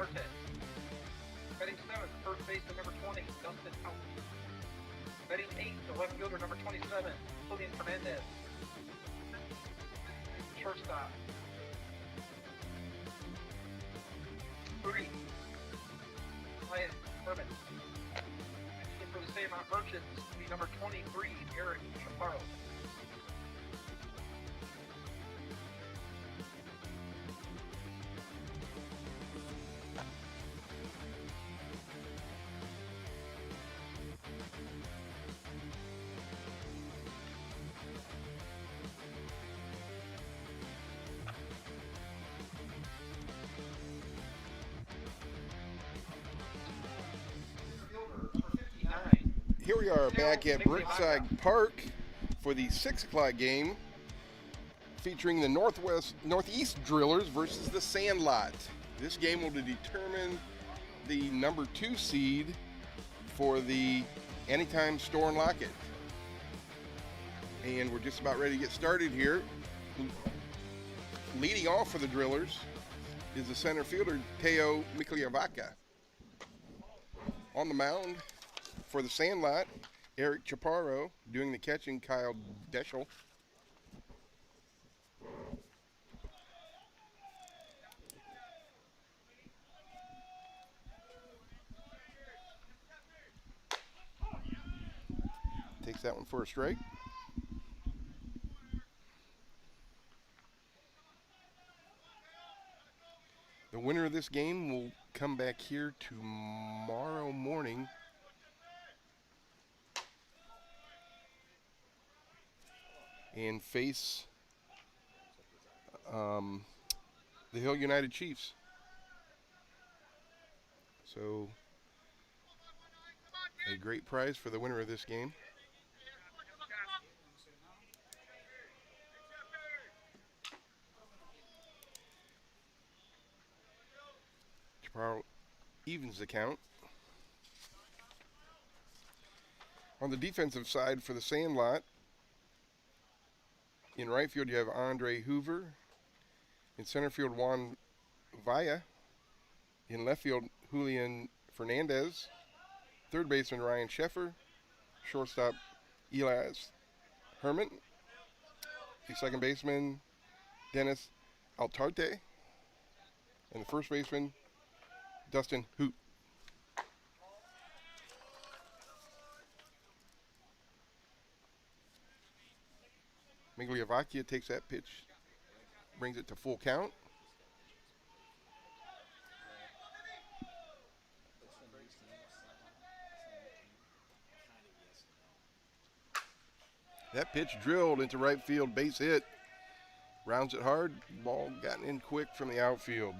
Altarte. Batting 7th, first baseman number 20, Dustin Out. Batting 8th, the left fielder number 27, Julian Fernandez. Shortstop. 3. Ryan Herman. And for the same amount merchants, the number 23, Eric Chaparro. Here we are back at Brookside Park for the 6 o'clock game featuring the Northeast Drillers versus the Sandlot. This game will determine the number 2 seed for the Anytime Store and Lock It. And we're just about ready to get started here. Leading off for the Drillers is the center fielder, Teo Mikliavaca. On the mound for the Sandlot, Eric Chaparro. Doing the catching, Kyle Deschel. Takes that one for a strike. The winner of this game will come back here tomorrow morning and face the Hill United Chiefs. So, a great prize for the winner of this game. Chaparro evens the count. On the defensive side for the Sandlot, in right field, you have Andre Hoover. In center field, Juan Villa. In left field, Julian Fernandez. Third baseman, Ryan Sheffer. Shortstop, Elias Herman. The second baseman, Dennis Altarte. And the first baseman, Dustin Hoot. Migliavacchia takes that pitch, brings it to full count. That pitch drilled into right field, base hit. Rounds it hard, ball gotten in quick from the outfield.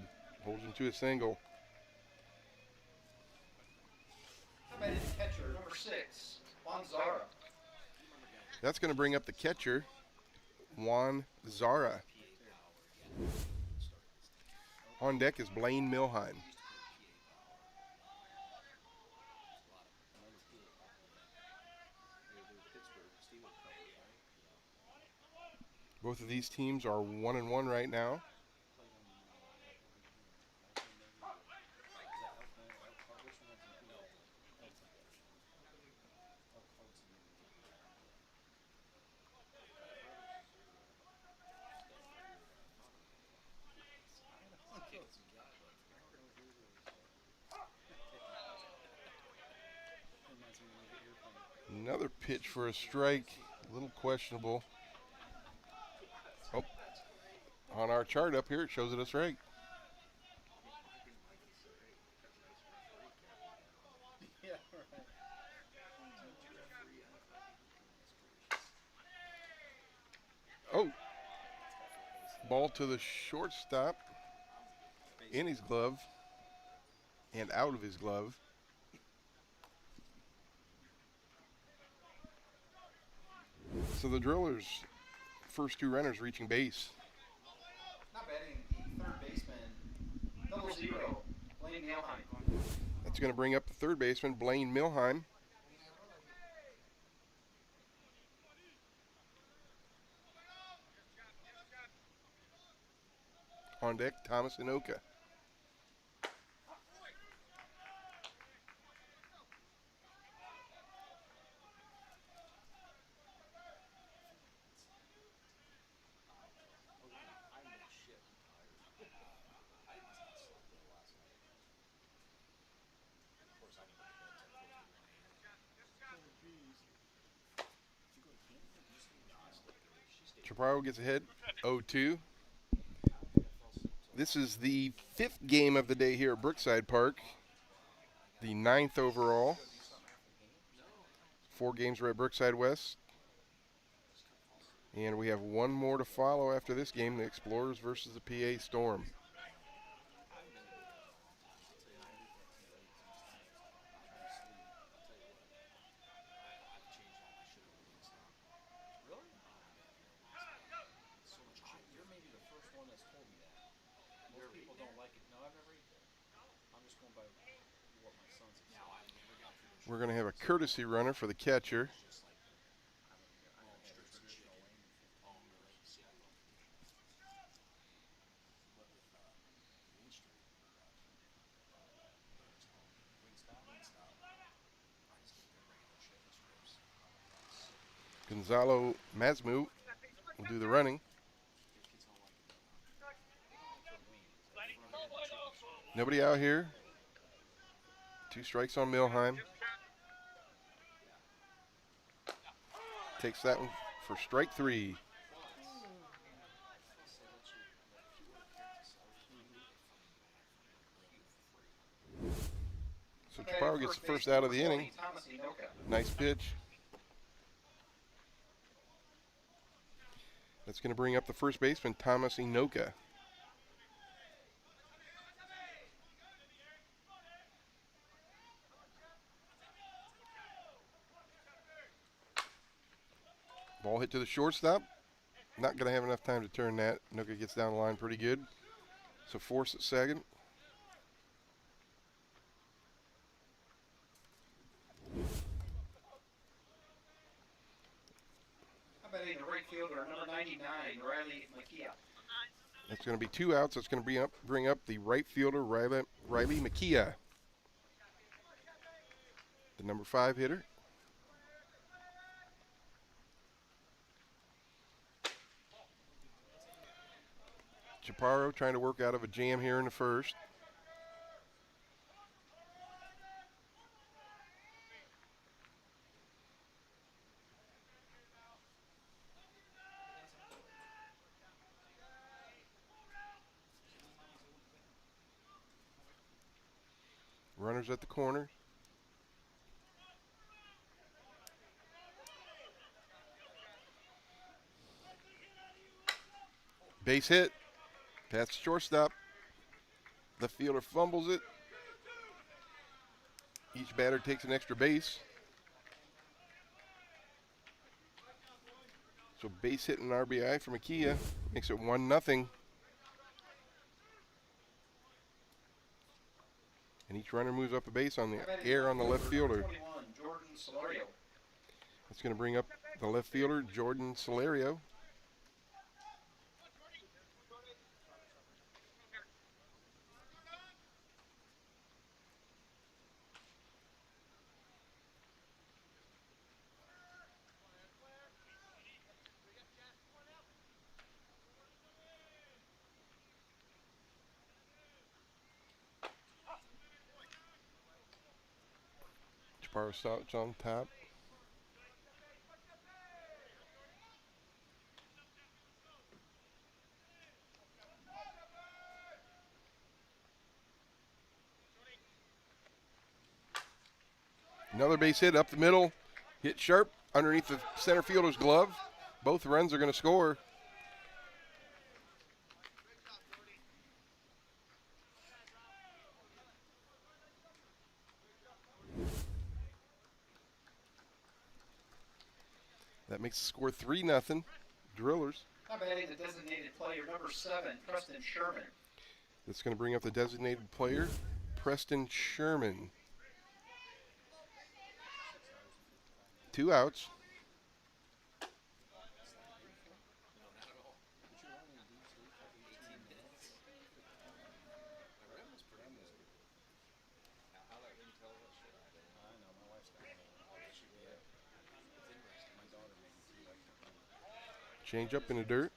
Holds him to a single. Catcher, number 6, Juan Zara. That's going to bring up the catcher, Juan Zara. On deck is Blaine Milheim. Both of these teams are 1-1 right now. Another pitch for a strike, a little questionable. Oh, on our chart up here, it shows it a strike. Oh, ball to the shortstop, in his glove, and out of his glove. So the Drillers' first 2 runners reaching base. Not batting, the third baseman, 0, Blaine Milheim. That's going to bring up the third baseman, Blaine Milheim. On deck, Thomas Inoka. Chaparro gets ahead 0-2. This is the 5th game of the day here at Brookside Park. The 9th overall. 4 games are at Brookside West. And we have one more to follow after this game, the Explorers versus the PA Storm. We're going to have a courtesy runner for the catcher. Gonzalo Mazmu will do the running. Nobody out here. 2 strikes on Milheim. Takes that one for strike 3. So Chaparro gets the first out of the inning. Nice pitch. That's going to bring up the first baseman, Thomas Inoka. Ball hit to the shortstop. Not going to have enough time to turn that. Inoka gets down the line pretty good. So force at second. How about the right fielder, number 99, Riley McKee? That's going to be 2 outs. That's going to bring up the right fielder, Riley McKee, the number 5 hitter. Chaparro trying to work out of a jam here in the first. Runners at the corner. Base hit. Past shortstop. Left fielder fumbles it. Each batter takes an extra base. So base hit and RBI for McKee makes it 1-0. And each runner moves up a base on the air on the left fielder. That's going to bring up the left fielder, Jordan Solario. Chaparro starts on top. Another base hit up the middle. Hit sharp underneath the center fielder's glove. Both runs are going to score. That makes the score 3-0. Drillers. How about the designated player, number 7, Preston Sherman? That's going to bring up the designated player, Preston Sherman. 2 outs. Change up in the dirt.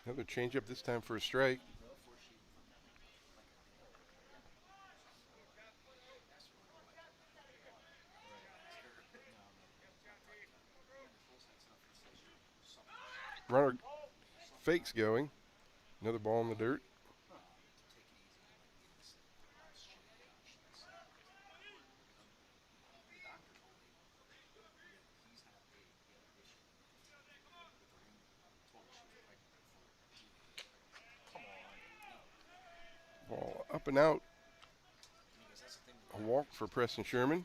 Another changeup, this time for a strike. Runner fakes going. Another ball in the dirt. Ball up and out. A walk for Preston Sherman.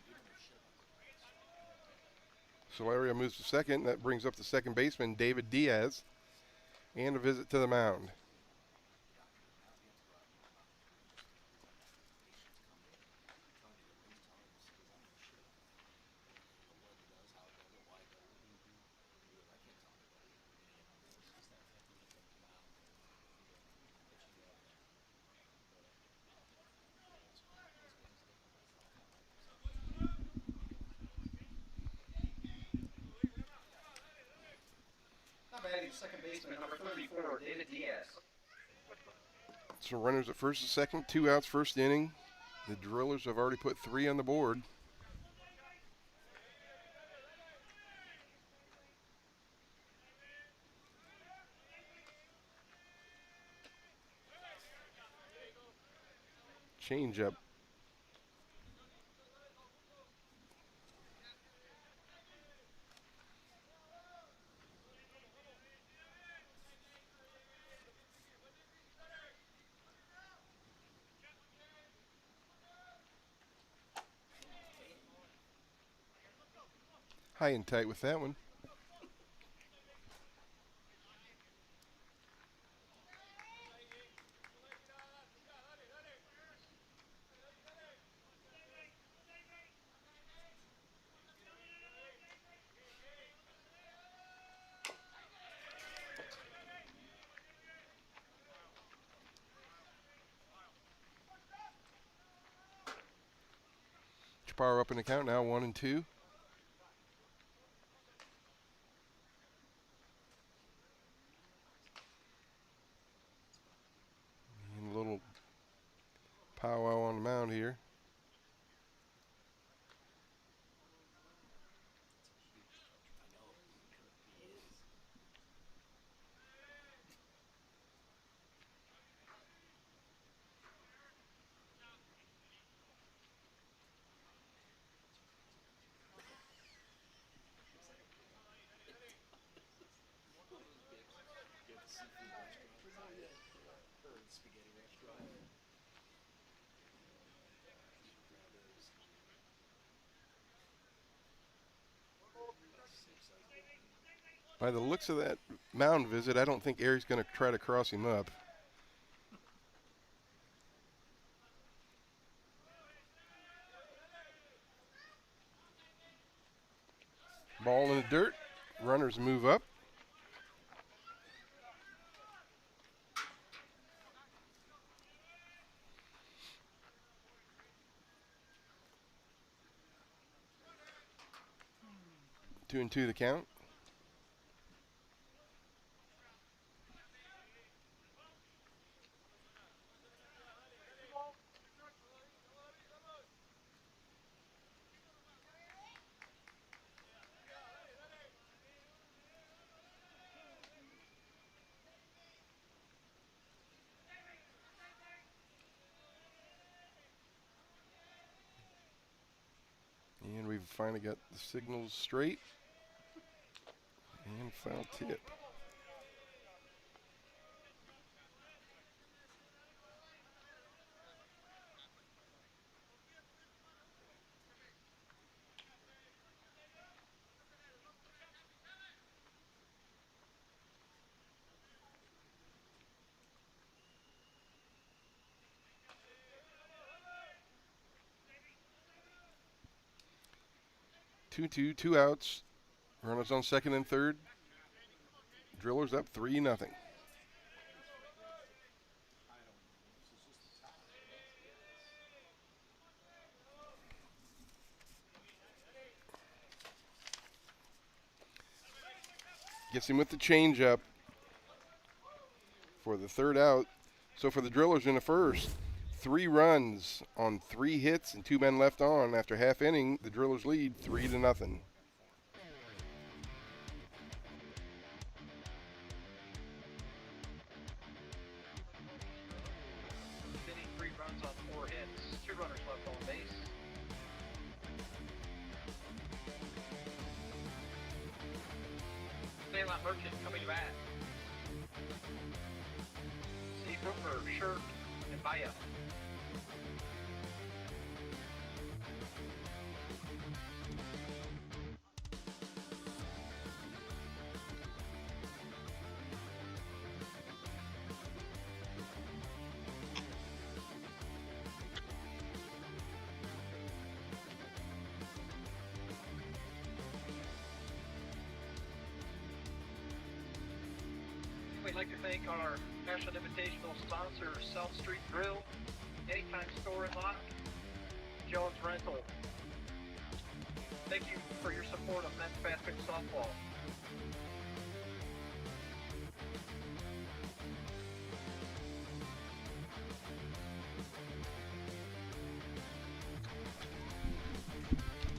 Solaria moves to second. That brings up the second baseman, David Diaz. And a visit to the mound. Second baseman, number 34, David Diaz. So runners at first and second, 2 outs first inning. The Drillers have already put 3 on the board. Change up. High and tight with that one. Chaparro up in the count now, 1-2. And a little powwow on the mound here. By the looks of that mound visit, I don't think Aries going to try to cross him up. Ball in the dirt. Runners move up. Two and two the count. And we've finally got the signals straight. And foul tip. Two outs. Runners on second and third. Drillers up 3-0. Gets him with the changeup. for the third out. So for the Drillers in the first, 3 runs on 3 hits and 2 men left on. After half inning, the Drillers lead 3-0. Inning, 3 runs on 4 hits, 2 runners left on base. Sandlot Merchant coming back. Steve Roofer, Shirt, and Maya. We'd like to thank our Ashland Invitational sponsor, South Street Grill, Anytime Store and Lock, Jones Rental. Thank you for your support of men's fast pitch softball.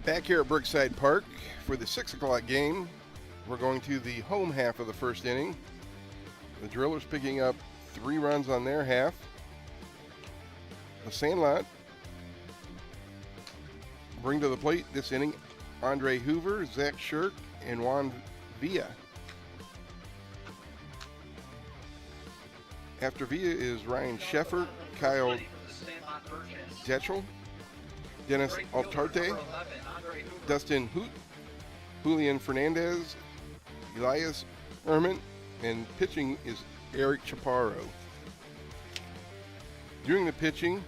Back here at Brookside Park for the 6 o'clock game. We're going to the home half of the first inning. The Drillers picking up 3 runs on their half. The Sandlot bring to the plate this inning Andre Hoover, Zach Shirk, and Juan Villa. After Villa is Ryan Sheffer, Kyle Detchel, Dennis Altarte, Dustin Hoot, Julian Fernandez, Elias Erman, and pitching is Eric Chaparro. Doing the pitching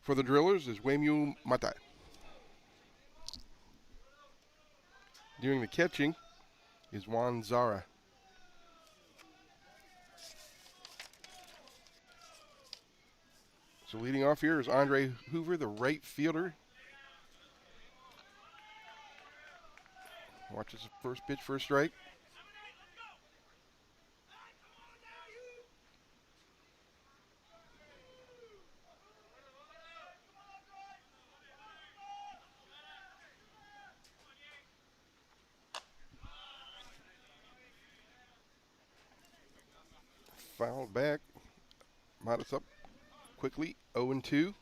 for the Drillers is Wemu Mata. Doing the catching is Juan Zara. So leading off here is Andre Hoover, the right fielder. Watches the first pitch for a strike. Fouled back. Mata's up quickly, 0-2.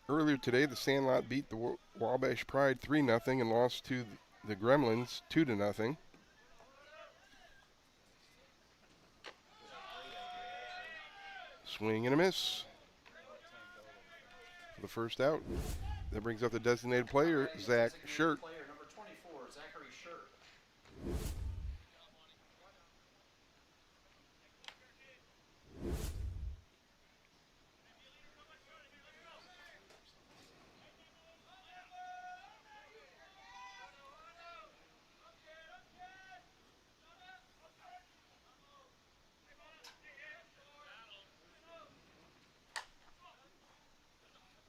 Earlier today, the Sandlot beat the Wabash Pride 3-0 and lost to the Gremlins 2-0. Swing and a miss for the first out. That brings up the designated player, Zach Shirt. Player number 24, Zachary Shirt.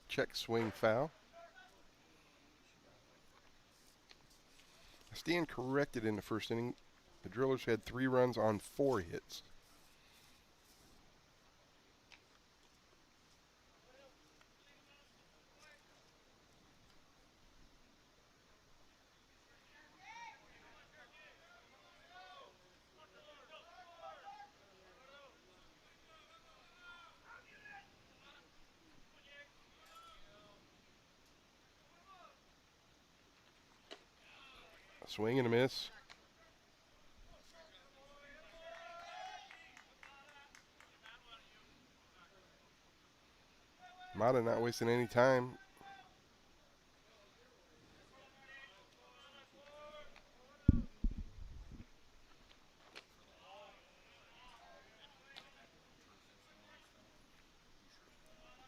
Check swing foul. I stand corrected in the first inning. The Drillers had 3 runs on 4 hits. A swing and a miss. Mata not wasting any time.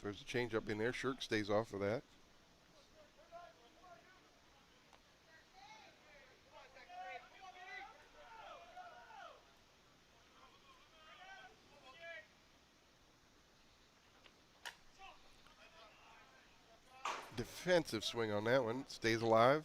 There's a change up in there. Shirk stays off of that. defensive swing on that one. Stays alive.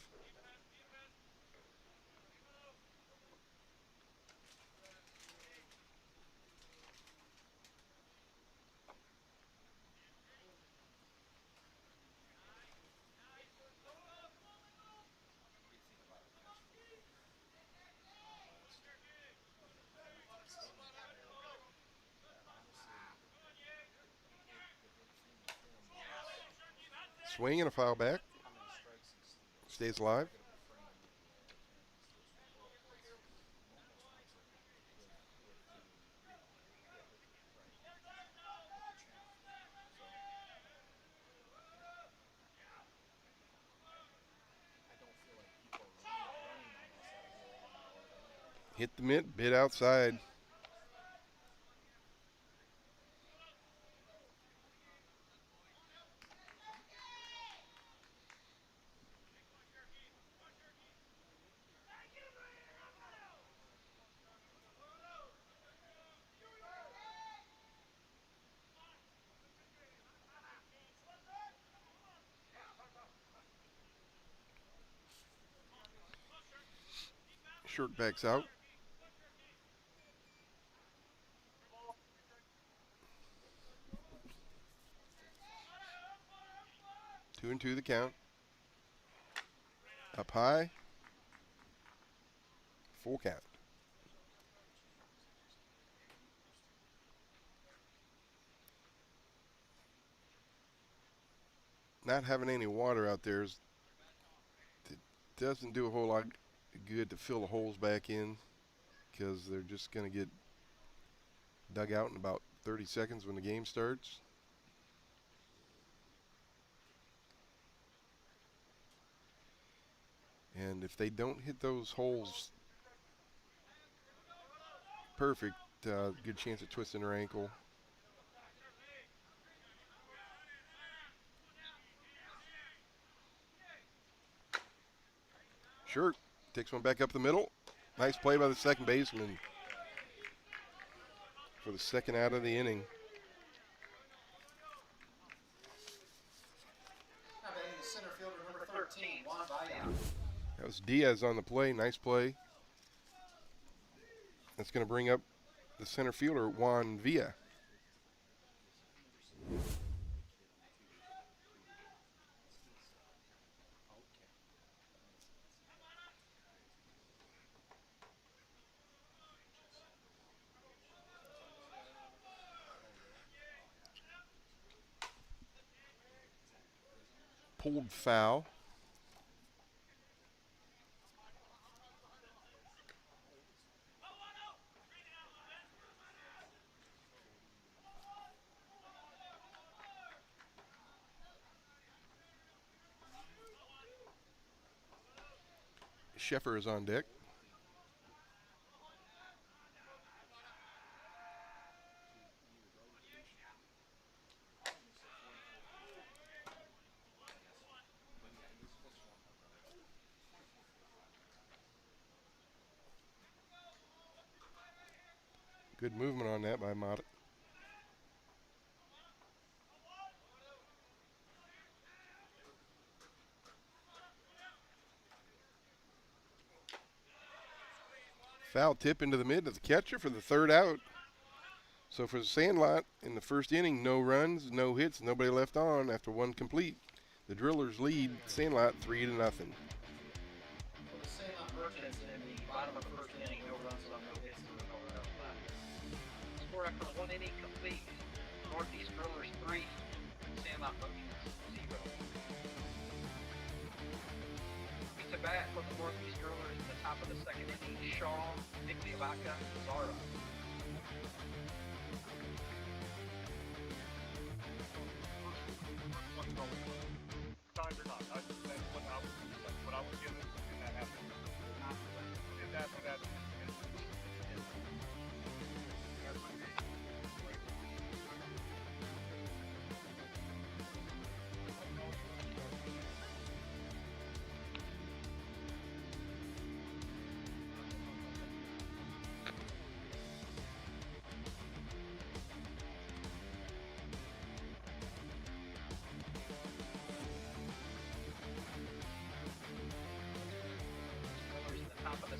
Swing and a foul back. Stays alive. Hit the mitt, bit outside. Short backs out. Two and two the count. Up high. Full count. Not having any water out there doesn't do a whole lot good to fill the holes back in, because they're just going to get dug out in about 30 seconds when the game starts. And if they don't hit those holes perfect, good chance of twisting their ankle. Short takes one back up the middle. Nice play by the second baseman for the second out of the inning. Center fielder number 13, Juan Vaya. That was Diaz on the play. Nice play. That's going to bring up the center fielder, Juan Villa. Pulled foul. Sheffer is on deck. Good movement on that by Mott. Foul tip into the mid of the catcher for the third out. So for the Sandlot, in the first inning, no runs, no hits, nobody left on after one complete. The Drillers lead Sandlot 3-0. For the Sandlot Merchants in the bottom of the first inning, no runs, no hits, no runs left. Score after one inning complete. Northeast Drillers 3, Sandlot Merchants 0. To bat for the Northeast Drillers in the top of the second inning, Shaw, Nigliavaca, Zara. Times or not, that's what I was given, and that happened. Did that when that.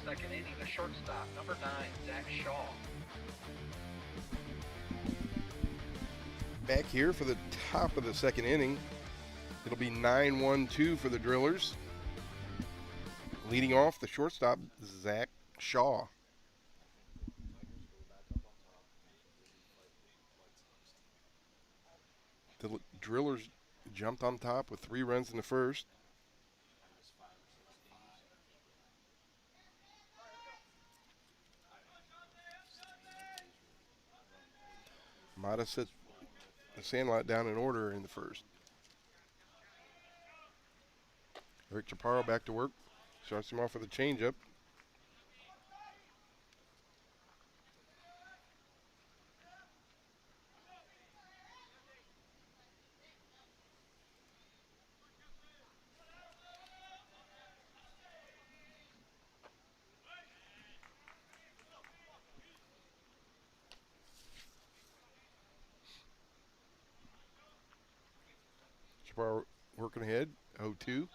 second inning, the shortstop, number 9, Zach Shaw. Back here for the top of the second inning. It'll be 9-1-2 for the Drillers. Leading off, the shortstop, Zach Shaw. The Drillers jumped on top with 3 runs in the first. Mata set the Sandlot down in order in the first. Eric Chaparro back to work. Starts him off with a changeup. Chaparro working ahead, 0-2.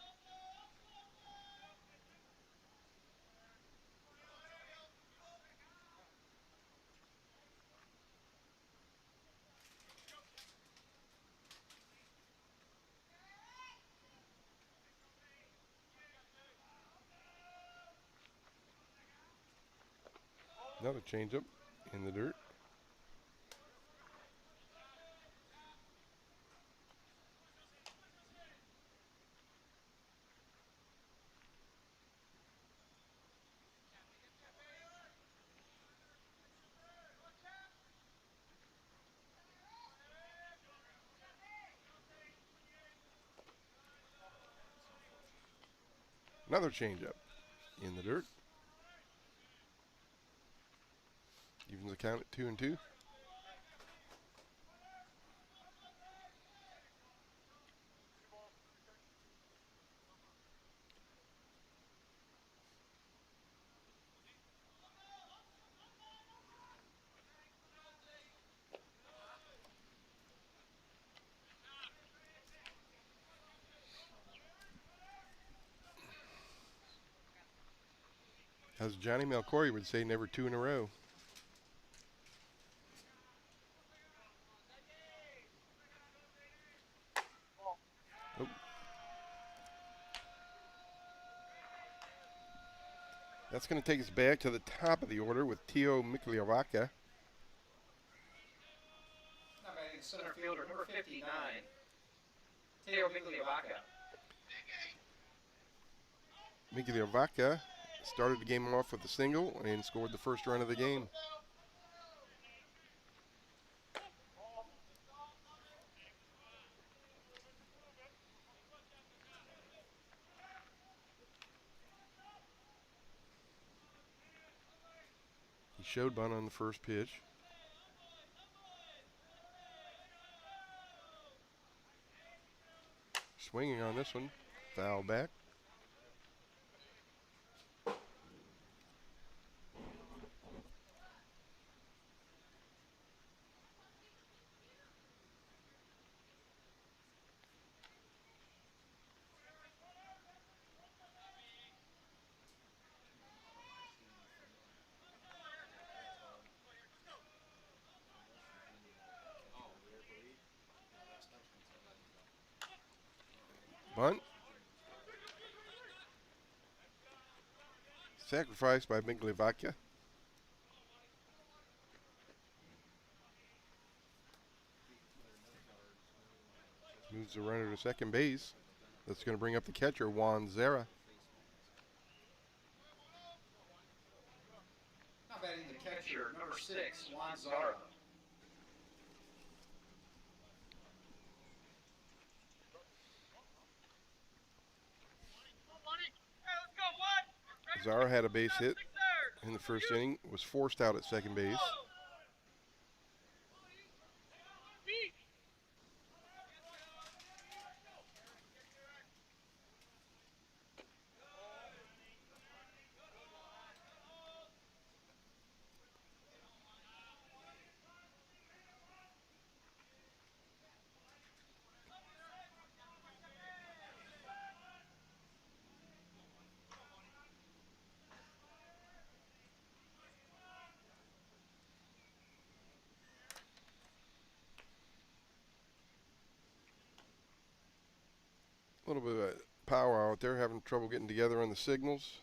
Another changeup in the dirt. Another changeup in the dirt. Evens the count at 2-2. As Johnny Melcori would say, never 2 in a row. Oh. That's going to take us back to the top of the order with Tio Migliavaca. Now batting center fielder, number 59, Teo Migliavaca. Migliavaca started the game off with a single and scored the first run of the game. He showed bunt on the first pitch. Swinging on this one, foul back. Bunt. Sacrificed by Migliavaca. Moves the runner to second base. That's going to bring up the catcher, Juan Zara. Now batting the catcher, number 6, Juan Zara. Zara had a base hit in the first inning, was forced out at second base. A little bit of a powwow out there, having trouble getting together on the signals.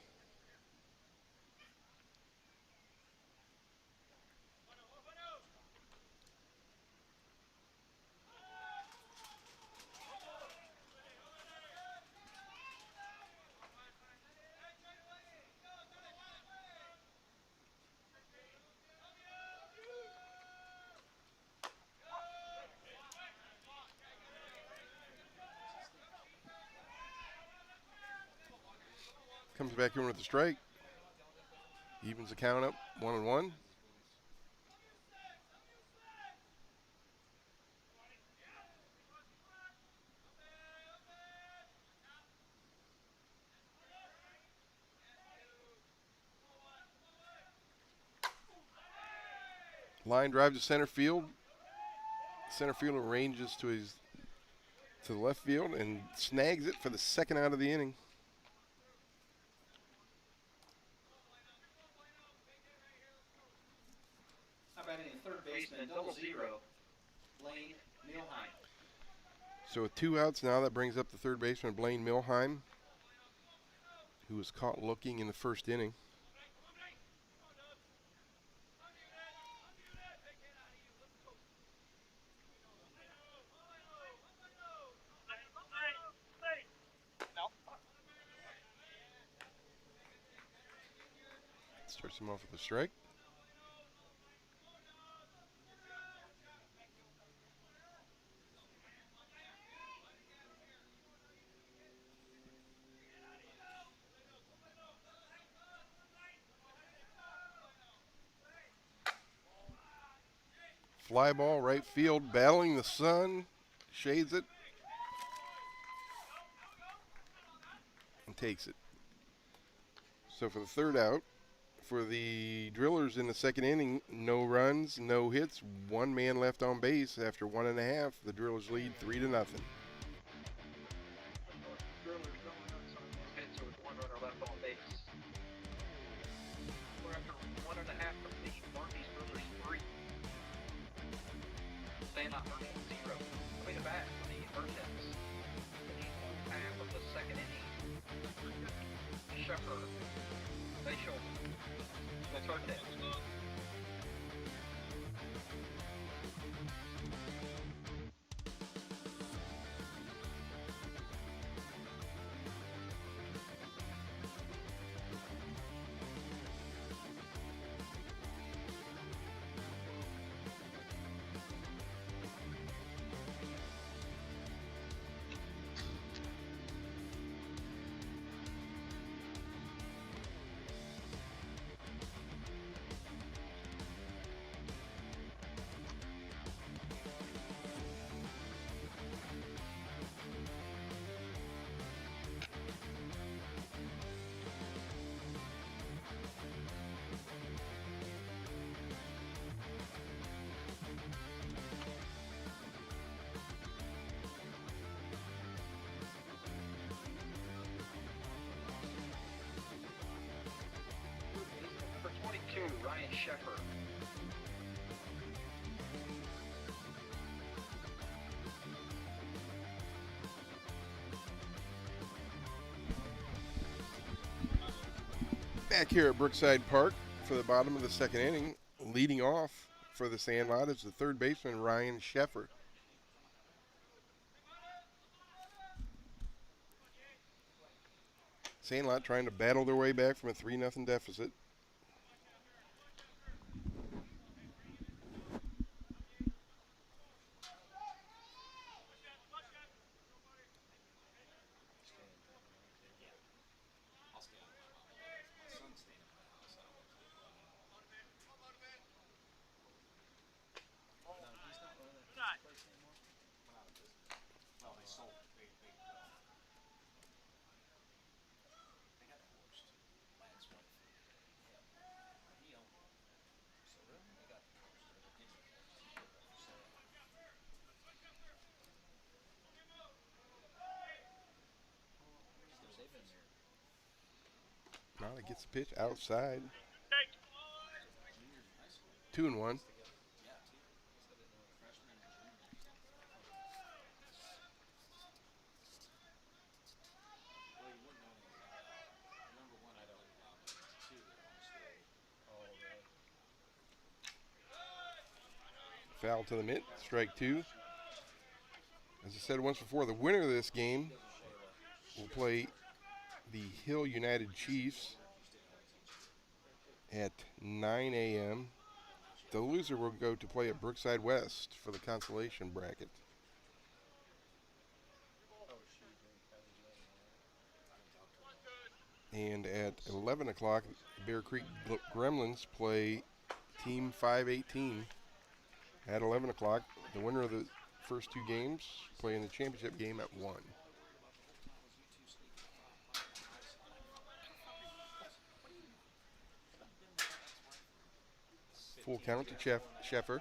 Comes back in with the strike. Evens the count up, 1-1. Line drive to center field. Center fielder ranges to the left field and snags it for the second out of the inning. How about any third baseman, 0-0, Blaine Milheim. So with 2 outs now, that brings up the third baseman, Blaine Milheim, who was caught looking in the first inning. Starts him off with a strike. Fly ball, right field, battling the sun, shades it, and takes it. So for the third out, for the Drillers in the second inning, no runs, no hits, 1 man left on base after 1.5. The Drillers lead 3-0. Drillers, no runs on those hits with 1 runner left on base. We're after 1.5 complete. Marquis Drillers 3. Sandlot Merchants 0. Coming to bat for the Merchants. In the half of the second inning. Sheffer. Facial. That's our test. For 22, Ryan Sheffer. Back here at Brookside Park for the bottom of the second inning, leading off for the Sandlot is the third baseman, Ryan Sheffer. Sandlot trying to battle their way back from a 3-0 deficit. Molly gets the pitch outside. 2-1. Foul to the mitt, strike two. As I said once before, the winner of this game will play the Hill United Chiefs at 9 a.m. The loser will go to play at Brookside West for the consolation bracket. And at 11 o'clock, Bear Creek Gremlins play Team 518 at 11 o'clock. The winner of the first two games play in the championship game at 1. Full count to Sheffer.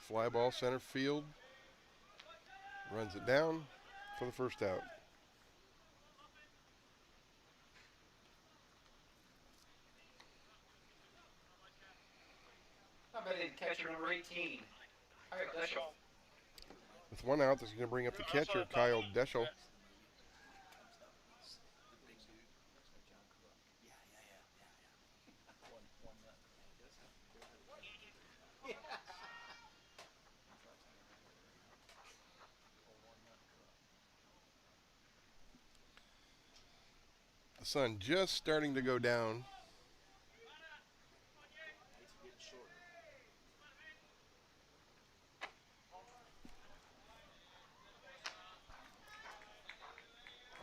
Fly ball center field. Runs it down for the first out. How about catcher number 18? All right, Deschel. With one out, this is going to bring up the catcher, Kyle Deschel. The sun just starting to go down.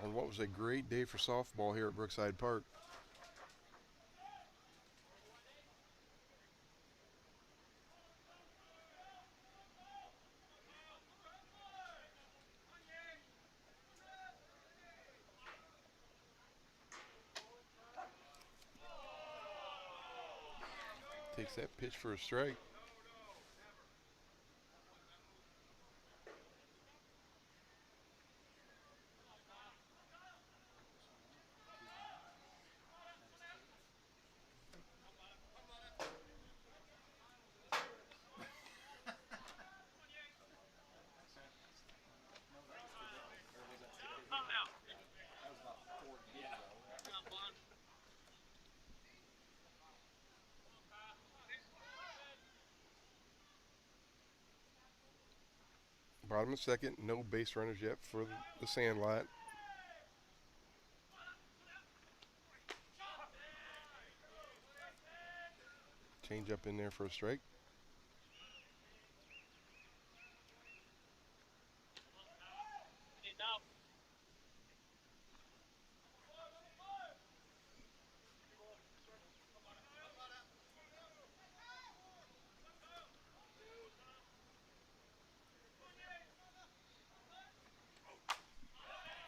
On what was a great day for softball here at Brookside Park. Takes that pitch for a strike. Bottom of second, no base runners yet for the Sandlot. Change up in there for a strike.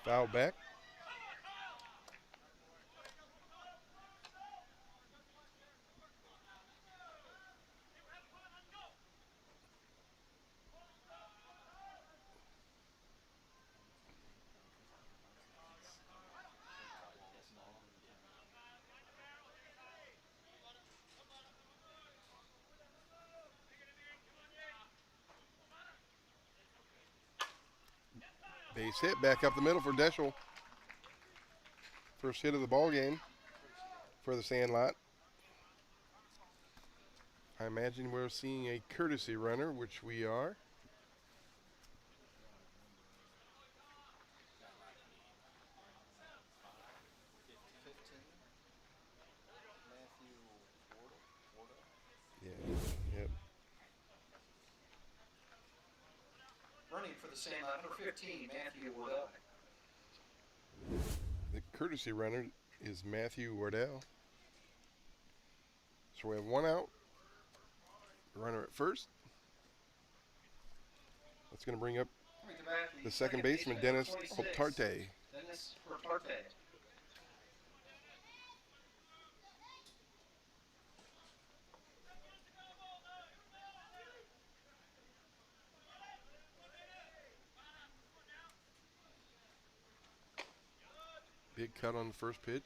Foul back. Base hit back up the middle for Deschel. First hit of the ball game for the Sandlot. I imagine we're seeing a courtesy runner, which we are. Yeah, yep. Running for the same number 15, Matthew Wardell. The courtesy runner is Matthew Wardell. So we have one out. Runner at first. That's going to bring up the second baseman, Dennis Altarte. Dennis Altarte. Big cut on the first pitch.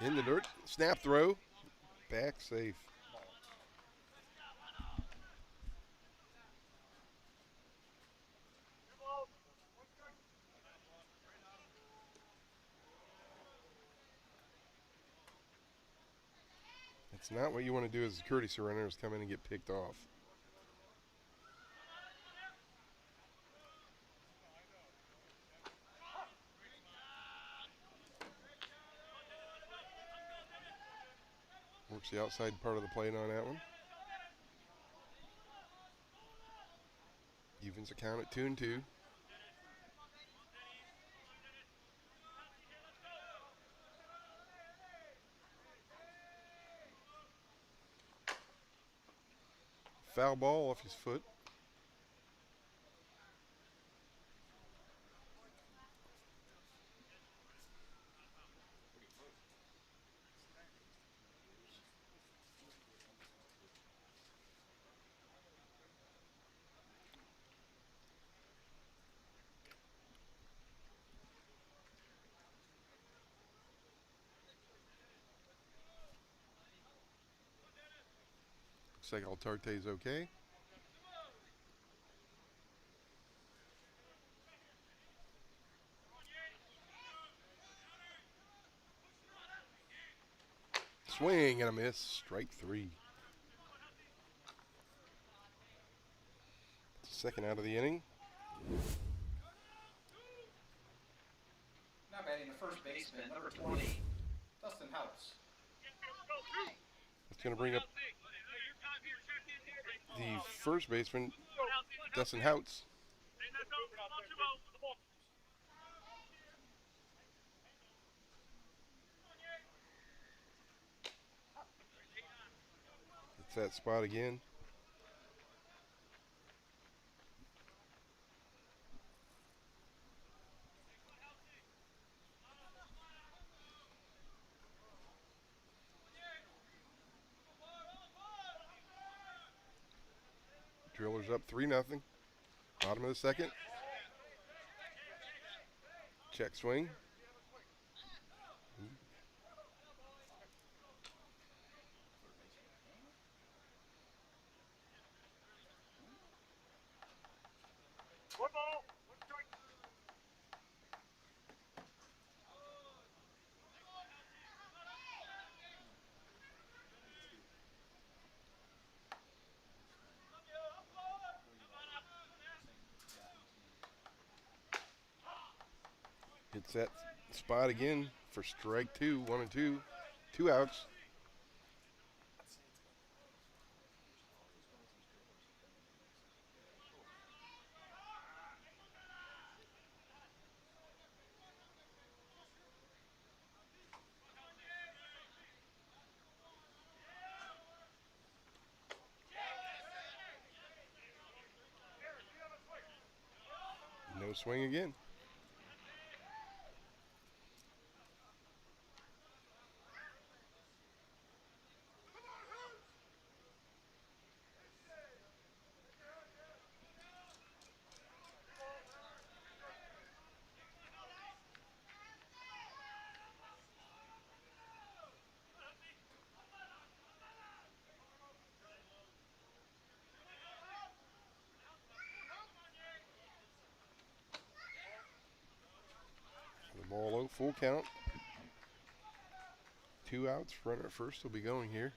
In the dirt. Snap throw. Back safe. It's not what you want to do as a security surrender is come in and get picked off. Works the outside part of the plate on that one. Evens the count at 2-2. Foul ball off his foot. Looks like Altarte's okay. Swing and a miss. Strike 3. Second out of the inning. Now batting the first baseman, number 20, Dustin House. That's going to bring up the first baseman, Dustin Houts. It's that spot again. Drillers up 3-0. Bottom of the second. Check swing. Football. Hits that spot again for strike 2. 1-2. 2 outs. No swing again. The ball low, full count. 2 outs. Runner at first will be going here.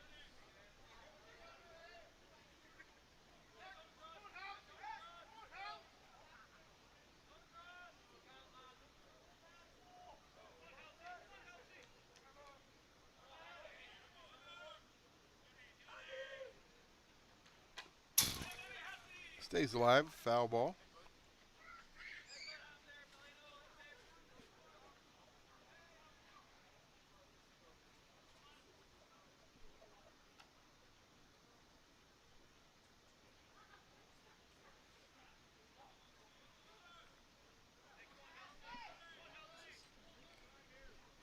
Stays alive. Foul ball.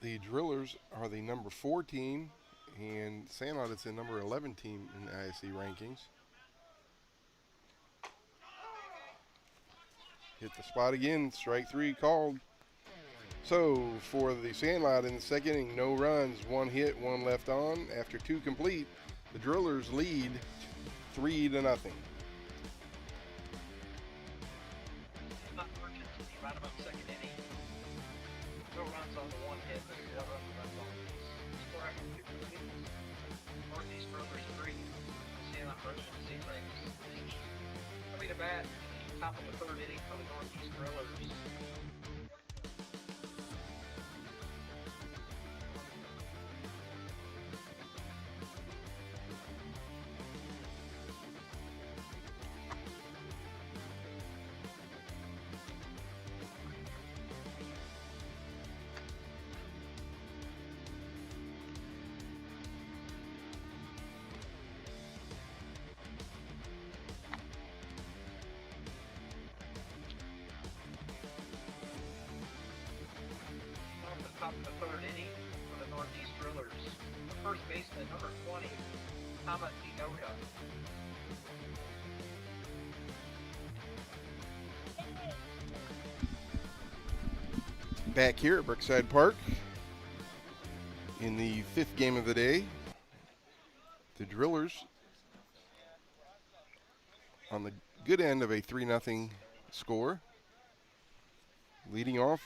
The Drillers are the number 4 team, and Sandlot is the number 11 team in the ISC rankings. Hit the spot again. Strike 3 called. So for the Sandlot in the second inning, no runs, 1 hit, 1 left on. After 2 complete, the Drillers lead 3-0. Not Merchants in the bottom of the second inning. No runs on the 1 hit, but 1 run on the score after 2 completes. Northeast Brothers 3. Sandlot Merchants 6 runs. Coming to bat, top of the 3rd inning for the Northeast Drillers. Top of the 3rd inning for the Northeast Drillers. The first baseman, number 20, Thomas Inoka. Back here at Brookside Park in the 5th game of the day. The Drillers on the good end of a 3-0 score. Leading off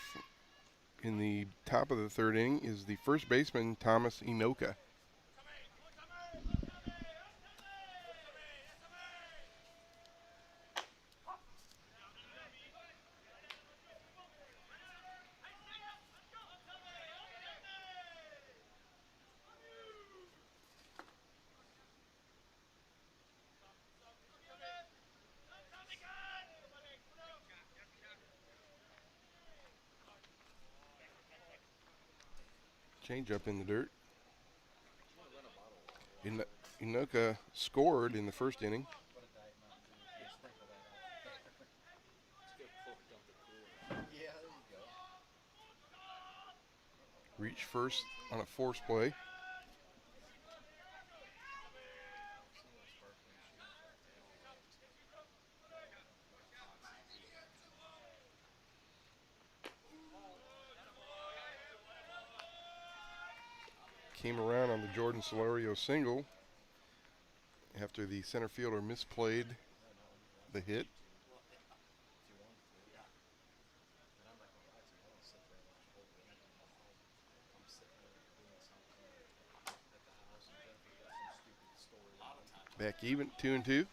in the top of the 3rd inning is the first baseman, Thomas Inoka. Change up in the dirt. Inoka scored in the 1st inning. Reached first on a force play. Came around on the Jordan Solorio single after the center fielder misplayed the hit. Back even, 2-2.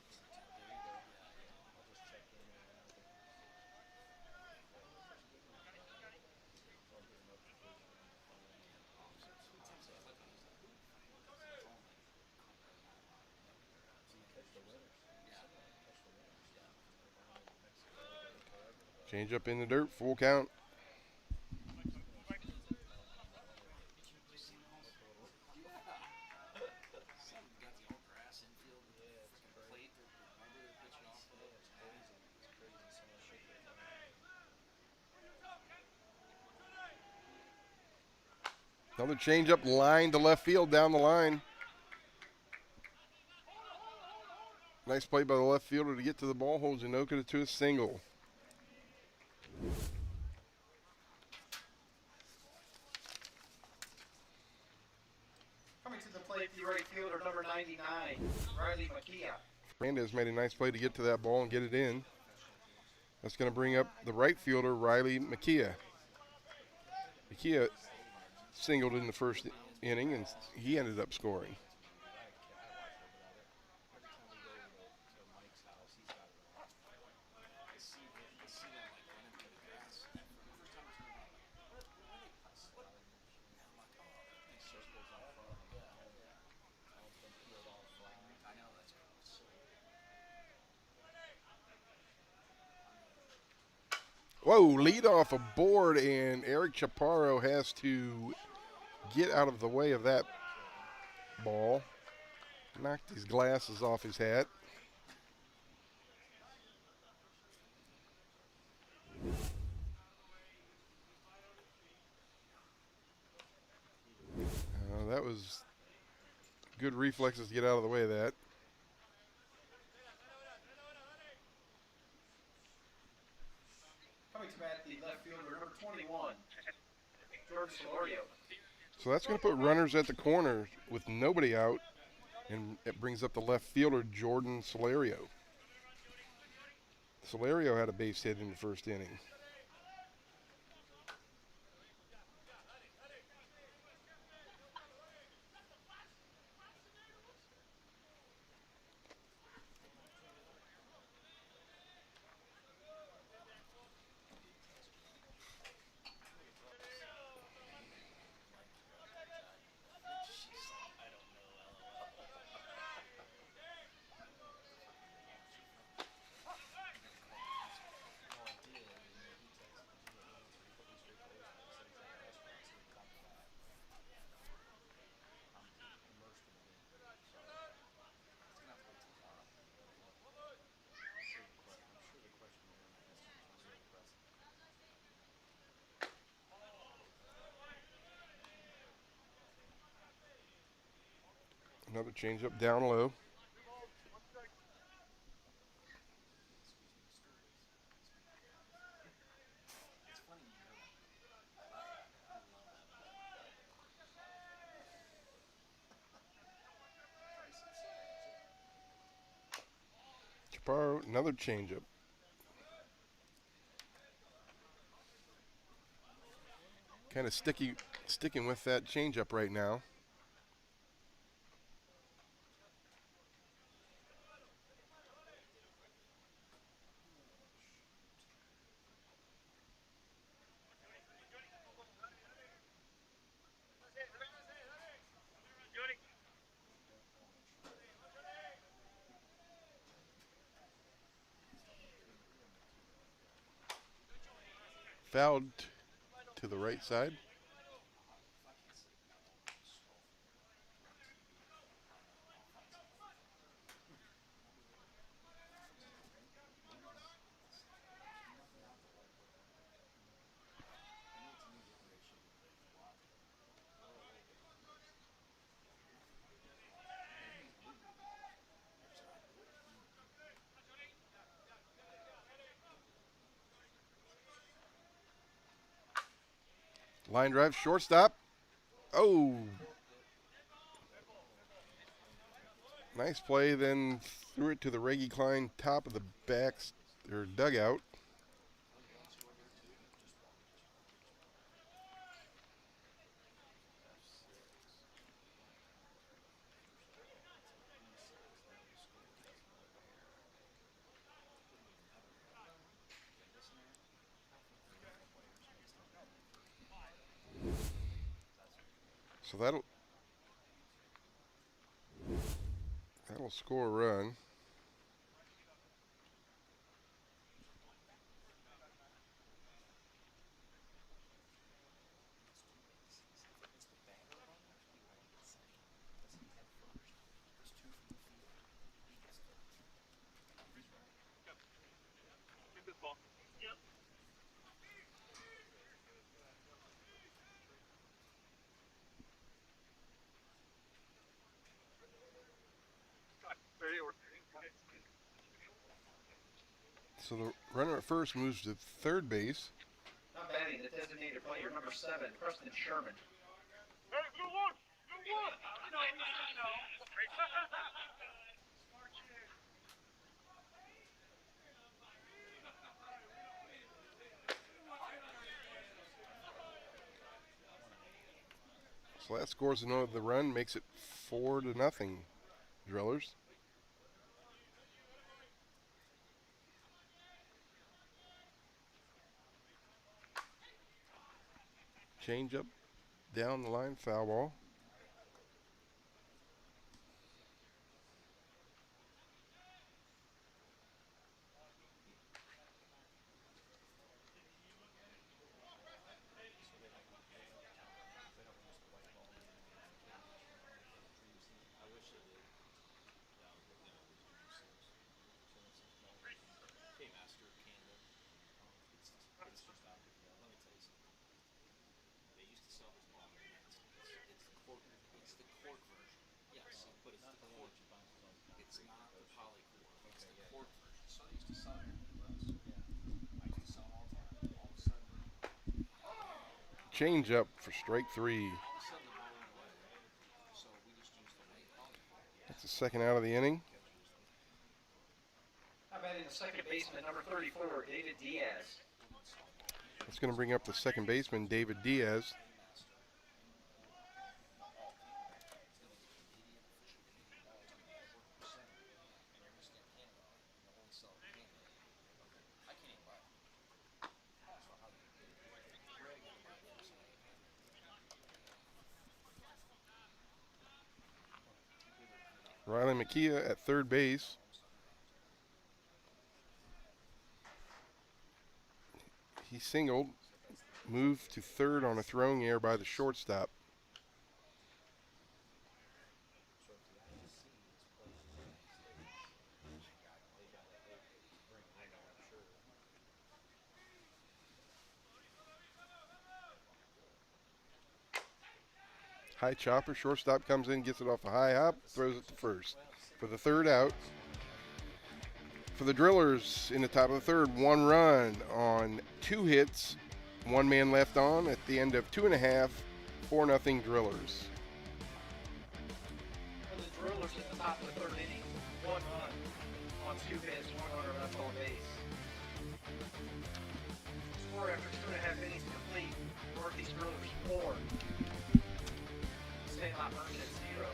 Change up in the dirt, full count. Another change-up line to left field down the line. Nice play by the left fielder to get to the ball, holds Inoka to a single. Coming to the plate, the right fielder, number 99, Riley McKeah. Fernandez made a nice play to get to that ball and get it in. That's going to bring up the right fielder, Riley McKeah. McKeah singled in the 1st inning, and he ended up scoring. Whoa, lead off a board, and Eric Chaparro has to get out of the way of that ball. Knocked his glasses off his hat. That was good reflexes to get out of the way of that. Coming to bat, the left fielder, number 21, Solorio. So that's going to put runners at the corner with nobody out, and it brings up the left fielder, Jordan Solorio. Solorio had a base hit in the first inning. Another changeup down low. Chaparro, another changeup. Kind of sticking with that changeup right now. Fouled to the right side. Line drive, shortstop. Oh. Nice play, then threw it to the Reggie Klein top of the backs or dugout. So that'll score a run. Get this ball. Yep. There you were. So the runner at first moves to third base. Not batting, the designated player, number 7, Preston Sherman. Hey, good one. Good one. No. So that scores another run, makes it 4-0, Drillers. Change up down the line, foul ball. change up for strike 3. That's the second out of the inning. How about in the second baseman, number 34, David Diaz? That's going to bring up the second baseman, David Diaz. Riley McKeah at third base. He singled, moved to third on a throwing error by the shortstop. High chopper, shortstop comes in, gets it off a high hop, throws it to first for the third out. For the Drillers in the top of the third, 1 run on 2 hits, 1 man left on at the end of 2.5, 4-0 Drillers. For the Drillers at the top of the third inning, 1 run on 2 hits, 1 runner left on base. Score after 2.5 innings complete. Northeast Drillers 4. Sandlot Merchants 0.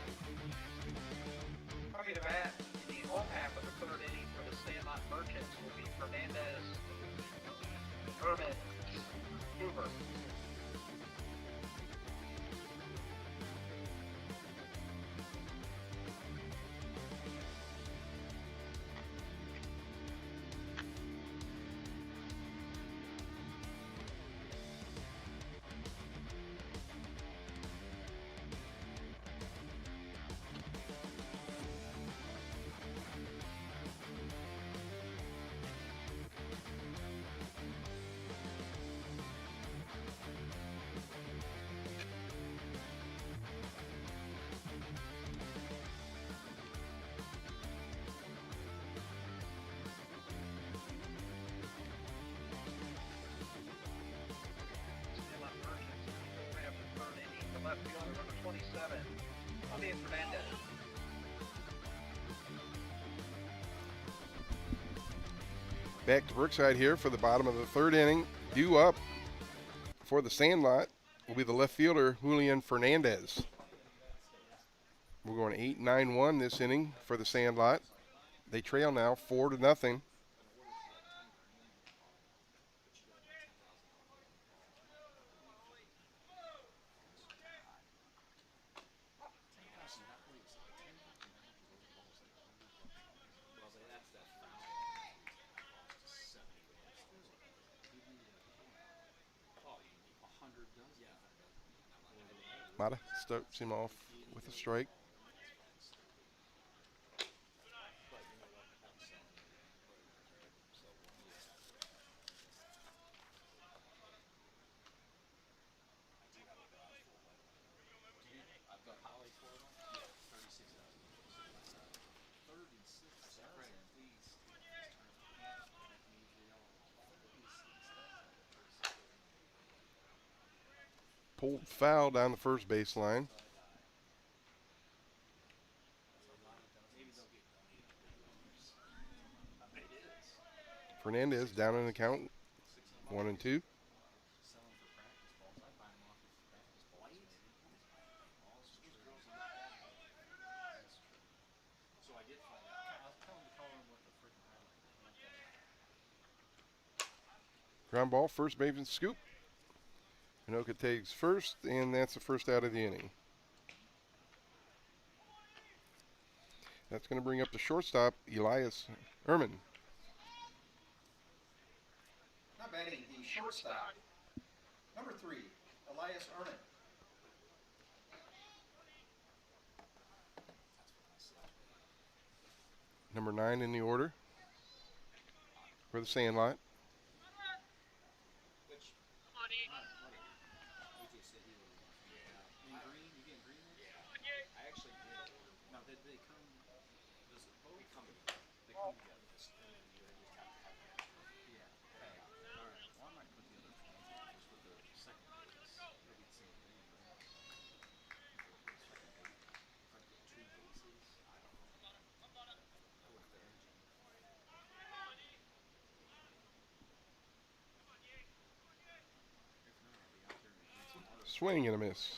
Coming to bat in the home half of the third inning for the Sandlot Merchants will be Fernandez, Herman, Hoover. Left fielder, number 27, Javier Fernandez. Back to Brookside here for the bottom of the third inning. Due up for the Sandlot will be the left fielder, Julian Fernandez. We're going 8-9-1 this inning for the Sandlot. They trail now 4-0. Mata starts him off with a strike. Pulled foul down the first baseline. Fernandez down in the count, 1-2. Ground ball, first baseman scoop. Anoka takes first, and that's the first out of the inning. That's going to bring up the shortstop, Elias Ehrman. Now batting the shortstop, number 3, Elias Ehrman. Number 9 in the order for the Sandlot. Swing and a miss.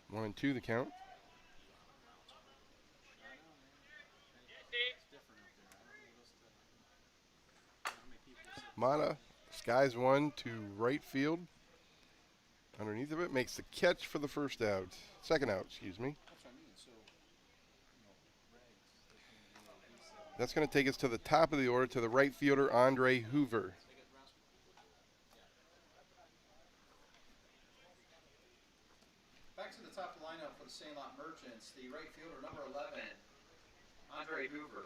One and two the count. Mata skies one to right field. Underneath of it, makes the catch for the first out. Second out, excuse me. That's going to take us to the top of the order to the right fielder, Andre Hoover. Back to the top of the lineup for the Sandlot Merchants, the right fielder, number 11, Andre Hoover.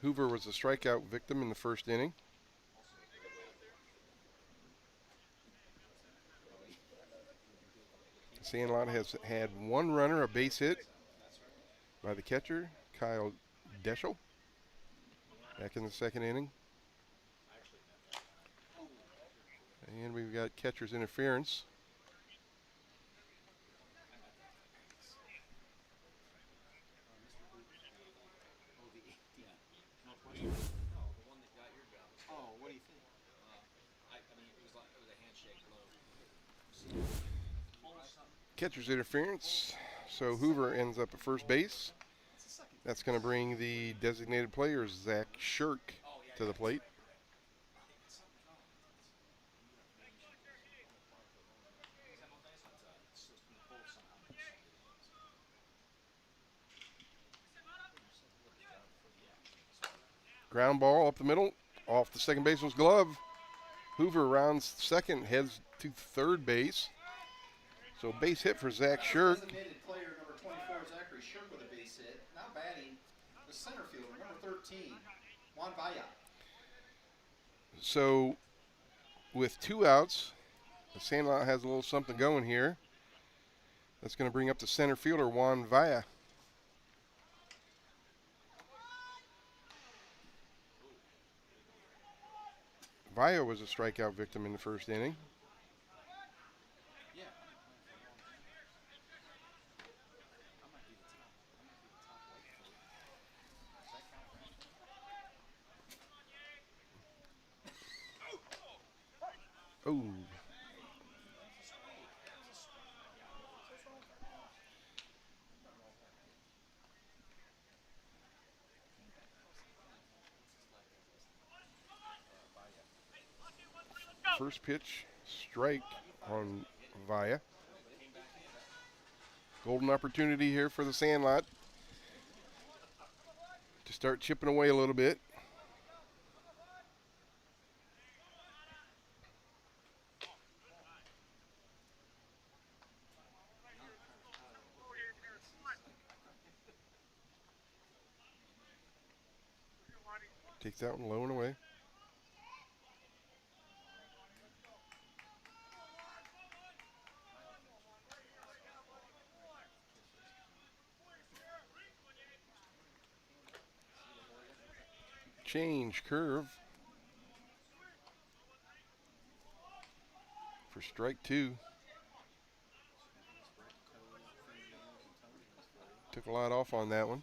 Hoover was a strikeout victim in the first inning. Sandlot has had one runner, a base hit by the catcher, Kyle Deschel, back in the second inning. And we've got catcher's interference. Catcher's interference, so Hoover ends up at first base. That's going to bring the designated player, Zach Shirk, to the plate. Ground ball up the middle, off the second baseman's glove. Hoover rounds second, heads to third base. So base hit for Zach Shirk. Designated player number 24, Zachary Shirk, with a base hit. Now batting the center fielder, number 13, Juan Vaya. So with two outs, the Sandlot has a little something going here. That's going to bring up the center fielder, Juan Vaya. Vaya was a strikeout victim in the first inning. Oh. First pitch, strike on Vaya. Golden opportunity here for the Sandlot to start chipping away a little bit. Takes that one low and away. Change curve for strike two. Took a lot off on that one.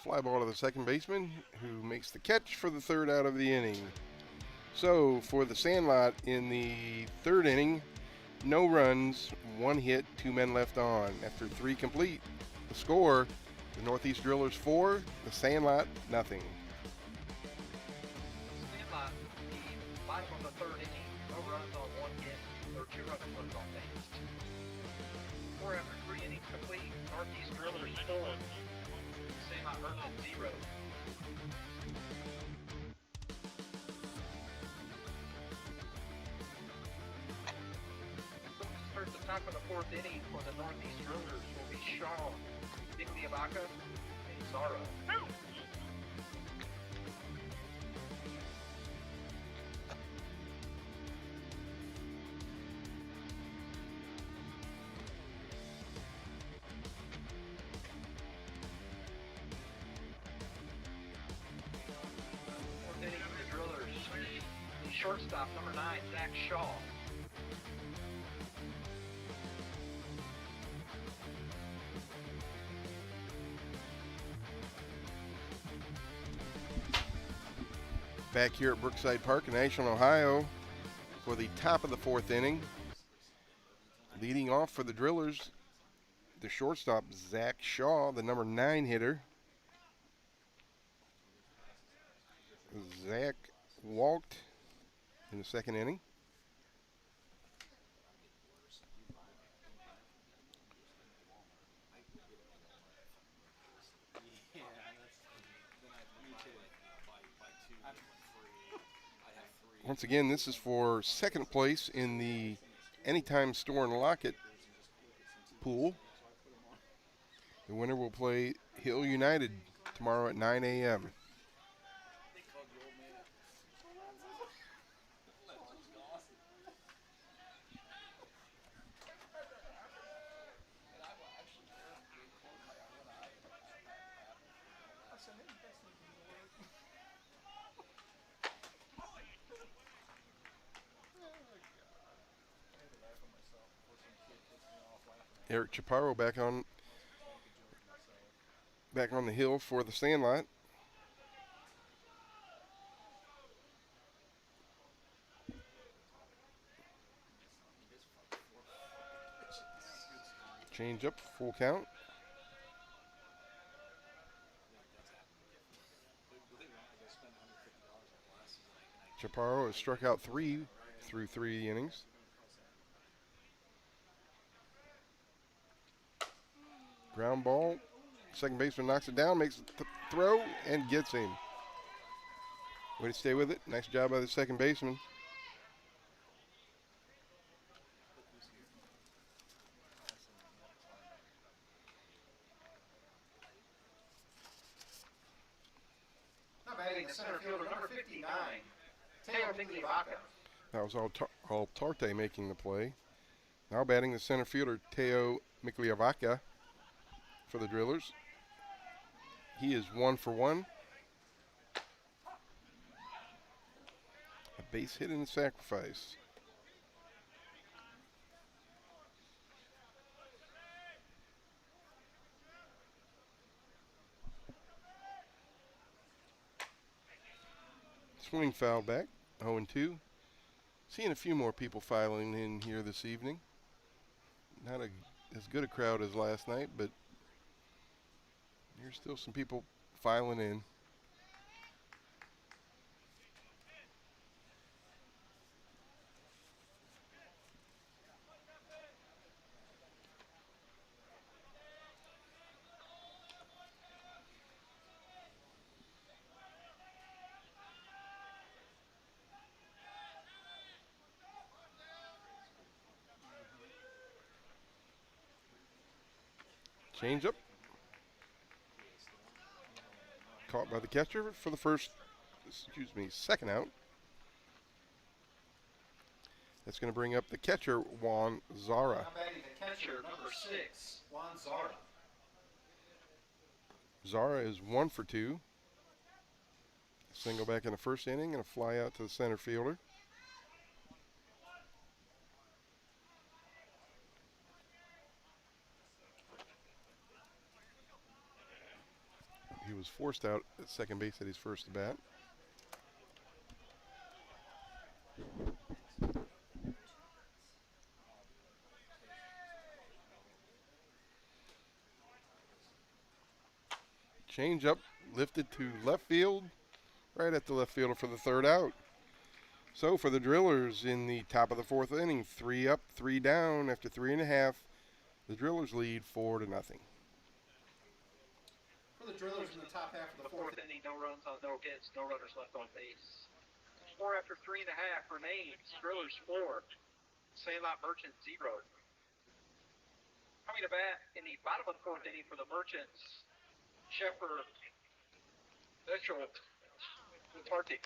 Fly ball to the second baseman, who makes the catch for the third out of the inning. So for the Sandlot in the third inning, no runs, one hit, two men left on. After three complete, the score, the Northeast Drillers 4, the Sandlot nothing. Sandlot, the bottom of the third inning, no runs on one hit, or 2 runs on base. 4 after 3 innings complete, Northeast Drillers 4, Sandlot Merchants 0. knock for the fourth inning for the Northeast Drillers will be Shaw, Igliavaca, and Zara. Fourth inning for the Drillers. The shortstop, number 9, Zach Shaw. Back here at Brookside Park in Ashland, Ohio for the top of the fourth inning. Leading off for the Drillers, the shortstop, Zach Shaw, the number 9 hitter. Zach walked in the second inning. Once again, this is for second place in the Anytime Store and Locket pool. The winner will play Hill United tomorrow at 9 a.m. Eric Chaparro back on the hill for the Sandlot. Change up, full count. Chaparro has struck out 3 through 3 innings. Ground ball. Second baseman knocks it down, makes the throw, and gets him. Way to stay with it. Nice job by the second baseman. Now batting the center fielder, number 59, Taylor Igliavaca. That was all Tarte making the play. Now batting the center fielder, Teo Migliavaca for the Drillers. He is 1 for 1. A base hit and a sacrifice. Swing foul back, 0-2. Seeing a few more people filing in here this evening. Not as good a crowd as last night, but there's still some people filing in. Change up. Caught by the catcher for the second out. That's going to bring up the catcher, Juan Zara. Now batting the catcher, number 6, Juan Zara. Zara is 1 for 2. Single back in the first inning and a fly out to the center fielder. He was forced out at second base at his first at bat. Change up, lifted to left field, right at the left fielder for the third out. So for the Drillers in the top of the fourth inning, 3 up, 3 down after 3.5. The Drillers lead 4-0. For the Drillers in the top half of the fourth Fourth inning, no runs on no hits, no runners left on base. 4 after 3.5 remains. Drillers 4, Sandlot Merchant 0. to bat in the bottom of the fourth inning for the Merchants, Sheffer, Mitchell, McCarthy.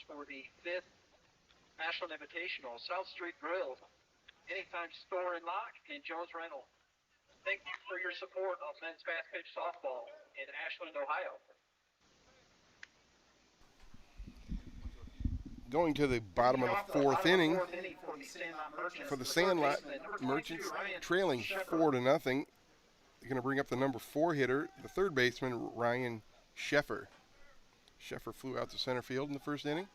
For the 5th Ashland Invitational, South Street Grill, Anytime Store and Lock, and Jones Rental. Thank you for your support of men's fast pitch softball in Ashland, Ohio. Going to the bottom of the fourth inning for the Sandlot Merchants, trailing 4-0. They're going to bring up the number 4 hitter, the third baseman, Ryan Sheffer. Sheffer flew out to center field in the first inning.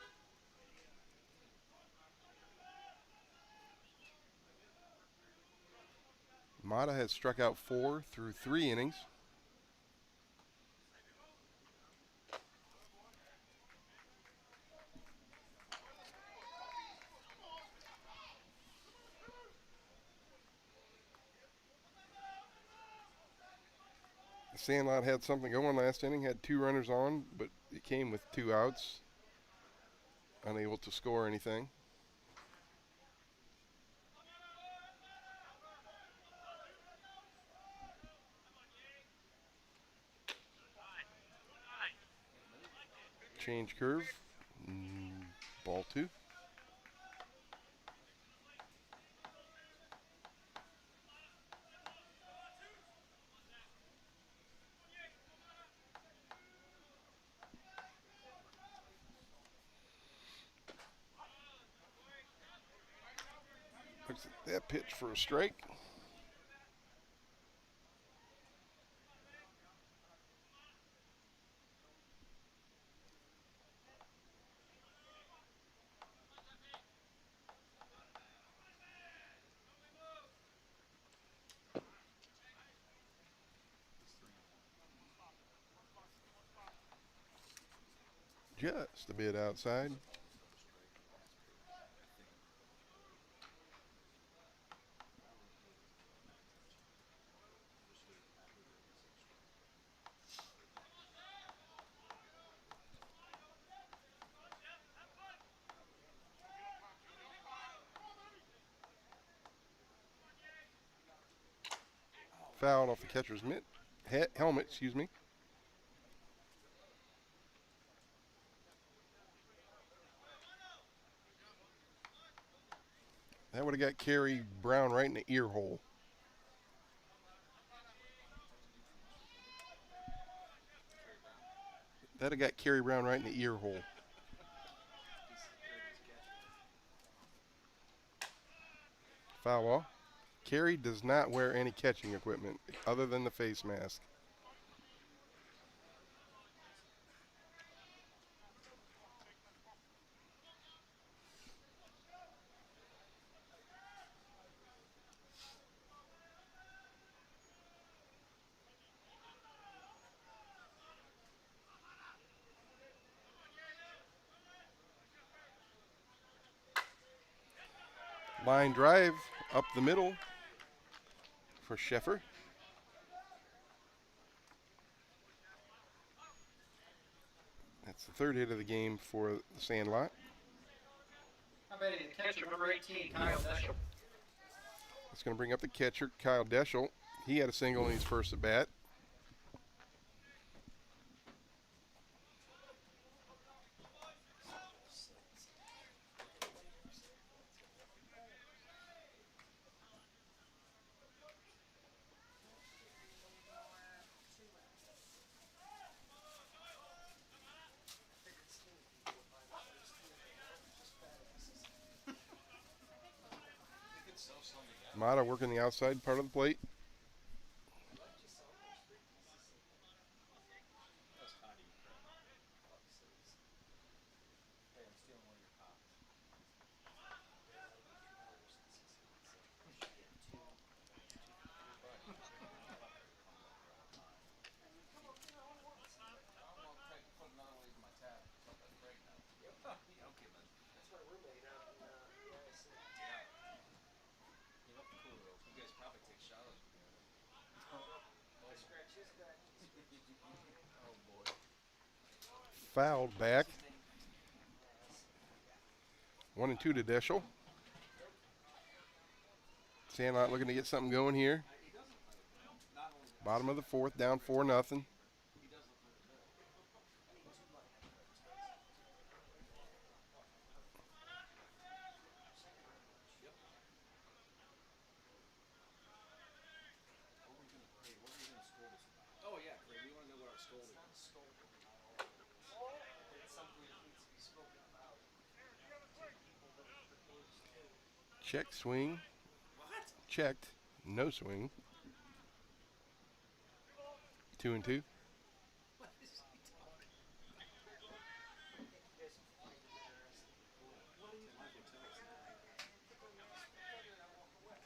Mata has struck out 4 through 3 innings. The Sandlot had something going last inning, had 2 runners on, but it came with 2 outs. Unable to score anything. Change curve. Ball 2. Looks at that pitch for a strike. Just a bit outside. Foul off the catcher's helmet, excuse me. That would have got Kerry Brown right in the ear hole. That have got Kerry Brown right in the ear hole. Foul ball. Kerry does not wear any catching equipment other than the face mask. Line drive up the middle for Sheffer. That's the third hit of the game for the Sandlot. How about the catcher, number 18, Kyle Deschel? It's going to bring up the catcher, Kyle Deschel. He had a single in his first at bat. Mata working the outside part of the plate. That's kind of you, Craig. Hey, I'm stealing one of your copies. Well, Craig put another one of these in my tab. Let Craig know. Okay, man. That's my roommate out in Madison. Yeah. He left the cooler open. You guys probably take showers together. I scratch his back. Oh boy. Fouled back. His name. 1-2 to Deschel. Sandlot looking to get something going here. He does look like a better. Not only that, Bottom of the fourth, down 4-0. he does look like a better. I need 2 money. Yep. What were we gonna? Hey, what were we gonna scold us about? Oh yeah, Craig. We want to know what our scolding It's not is. scolding. It's something that needs to be spoken about. 2 people looking for things too. Check swing. What? Checked. No swing. 2-2. What is he talking? I think you guys will find it interesting. What are you might as well tell us now. I walk away.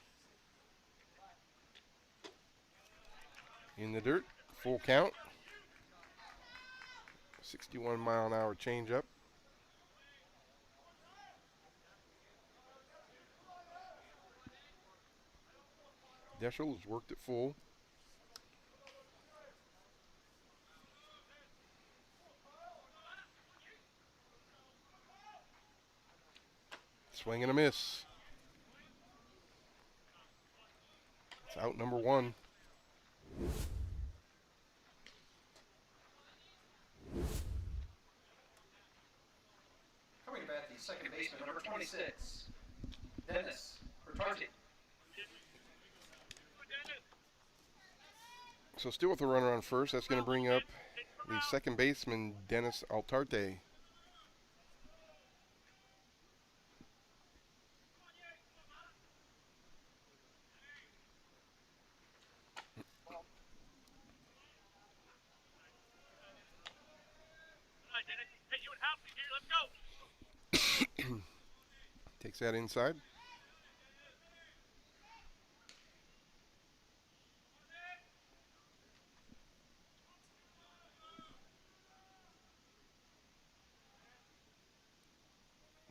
In the dirt. Full count. 61-mile-an-hour changeup. Deschel has worked it full. Swing and a miss. It's out number 1. Coming to bat, the second baseman, number 26, Dennis Bertardi. So still with a runner on first. That's going to bring up the second baseman, Dennis Altarte. Takes that inside.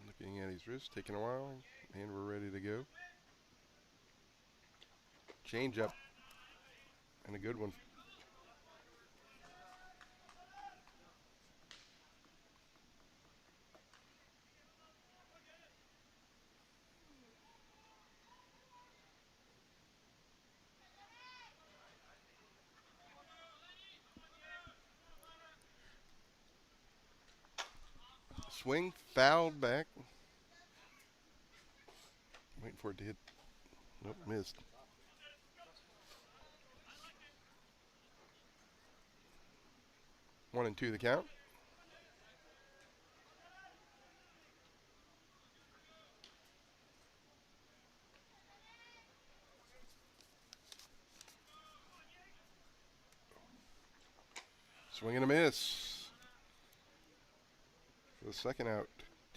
Looking at his wrist, taking a while, and we're ready to go. Change up, and a good one. Swing, fouled back. Waiting for it to hit. Nope, missed. One and two the count. Swing and a miss. For the second out.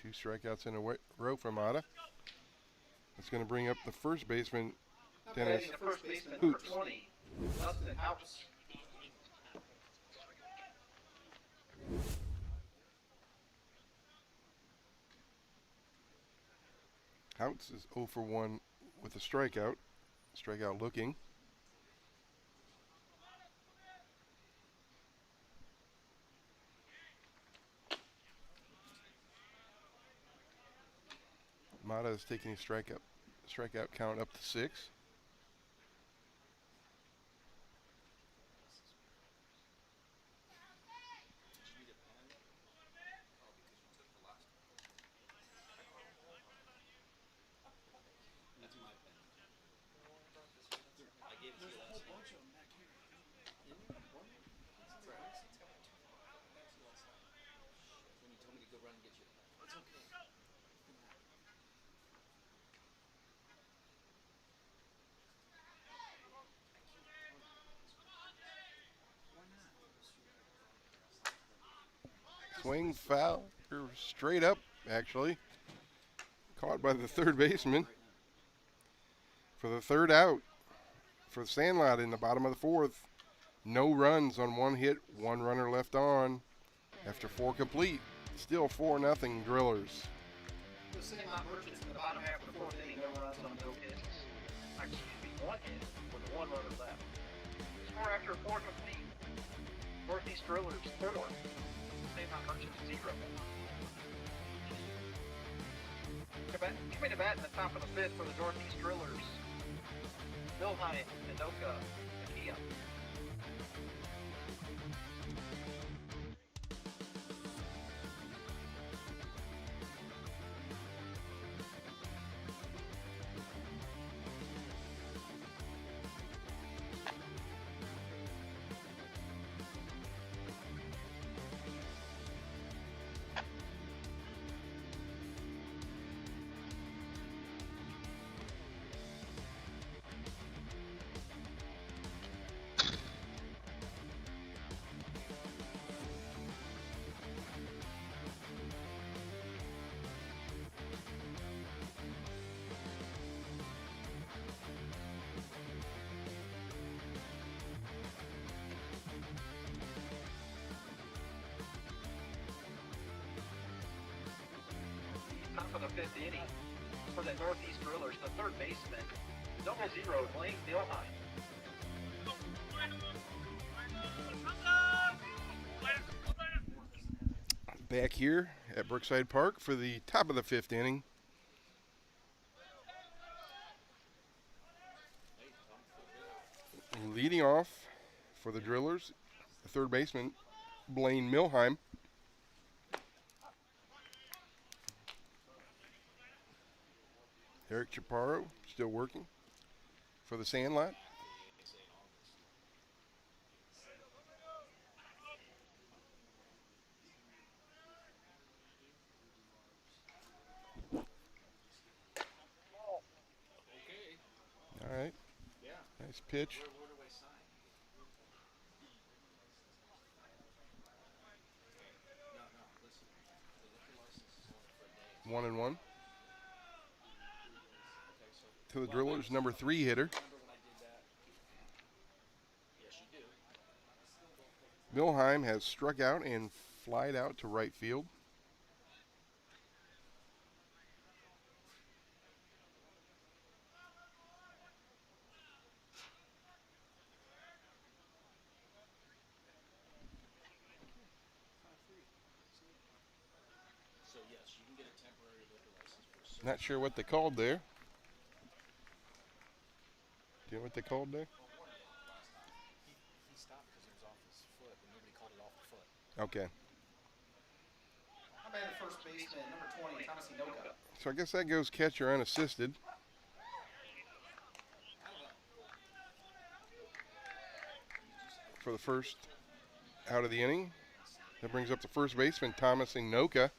2 strikeouts in a row from Mata. That's going to bring up the first baseman, Dennis The first baseman, number Hoots. 20, Dustin House. Houts is 0 for 1 with a strikeout. Strikeout looking. Mata is taking his strikeout count up to 6. That's my pen. I gave it to you last night. Bunch of them back here. When you told me to go run and get you a pen. It's okay. Swing foul, or straight up, actually. Caught by the third baseman for the third out for Sandlot in the bottom of the fourth. No runs on one hit, one runner left on after 4 complete. Still 4-0 Drillers. The Sandlot Merchants in the bottom half of the fourth inning, no runs on no hits. Excuse me, 1 hit with 1 runner left. Score after 4 complete. Northeast Drillers 4. Sandlot Merchants 0. Coming to bat in the top of the 5th for the Northeast Drillers, Milheim, Anoka, Nakia. Top of the 5th inning for the Northeast Drillers, the third baseman, 0-0, Blaine Milheim. Back here at Brookside Park for the top of the 5th inning. Leading off for the Drillers, the third baseman, Blaine Milheim. Eric Chaparro still working for the Sandlot. All right. Nice pitch. 1-1. To the Drillers, number 3 hitter. Milheim has struck out and flied out to right field. Not sure what they called there. Do you know what they called there? He stopped because it was off his foot, and nobody called it off the foot. Okay. How about the first baseman, number 20, Thomas Inoka? So I guess that goes catcher unassisted. For the first out of the inning. That brings up the first baseman, Thomas Inoka.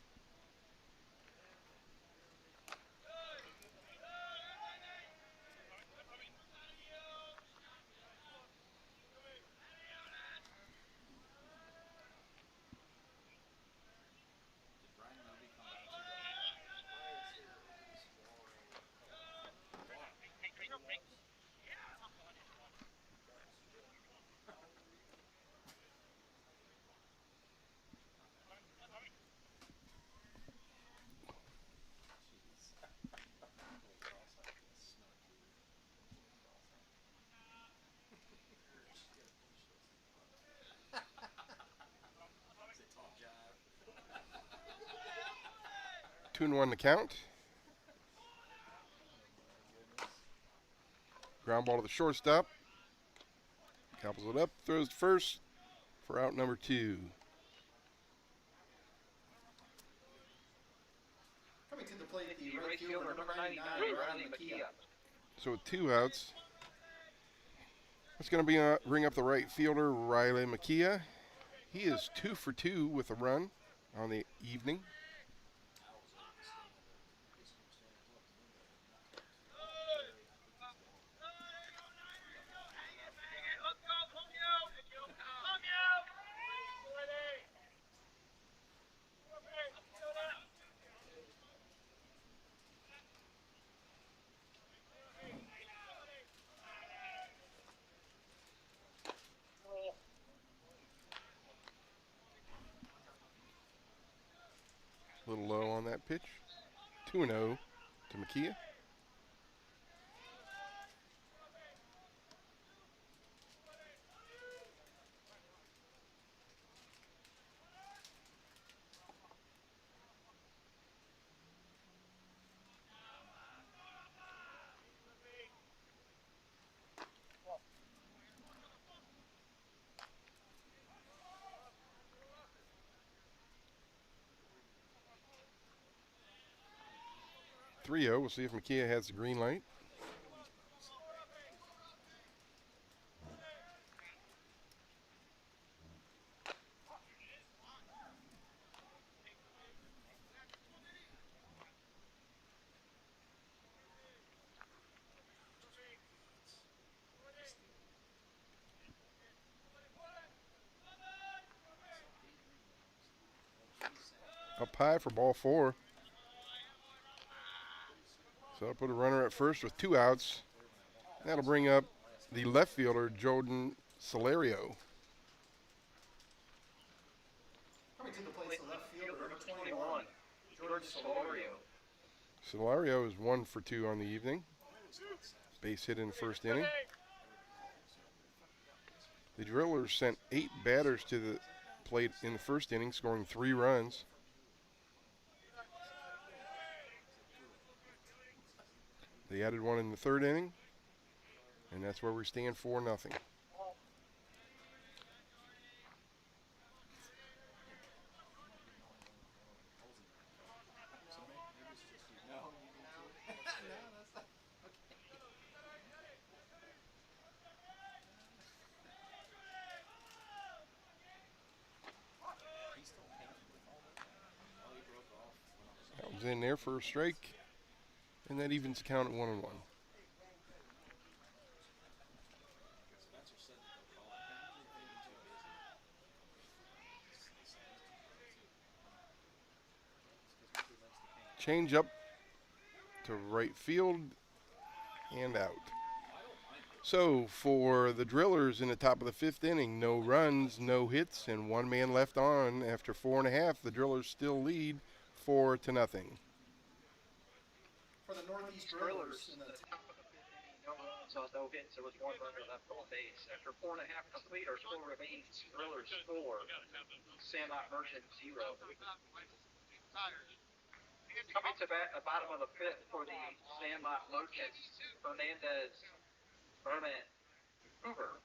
Two and 1 to count. Ground ball to the shortstop. Gobbles it up, throws to first for out number 2. Coming to the plate, the right fielder, number 99, Riley Makia. So with 2 outs, it's going to be bring up the right fielder, Riley Makia. He is 2 for 2 with a run on the evening. little low on that pitch. 2-0 to Makia. We'll see if Makia has the green light. Up high for ball 4. So I'll put a runner at first with 2 outs. That'll bring up the left fielder, Jordan Solario. Coming to the plate, the left fielder, number 21, Jordan Solorio. Solario is 1 for 2 on the evening. Base hit in the first inning. The Drillers sent 8 batters to the plate in the first inning, scoring 3 runs. They added 1 in the third inning, and that's where we stand 4-0. That was in there for a strike, and that evens the count at 1-1. Change up to right field and out. So for the Drillers in the top of the 5th inning, no runs, no hits, and 1 man left on. After 4.5, the Drillers still lead 4-0. For the Northeast Drillers in the Top of the 5th inning, no runs on no hits. There was 1 runner left on base. After 4.5 complete, our score remains Drillers 4, Sandlot Merchant 0. Coming to bat, the bottom of the 5th for the Sandlot Merchants, Fernandez, Berman, Hoover.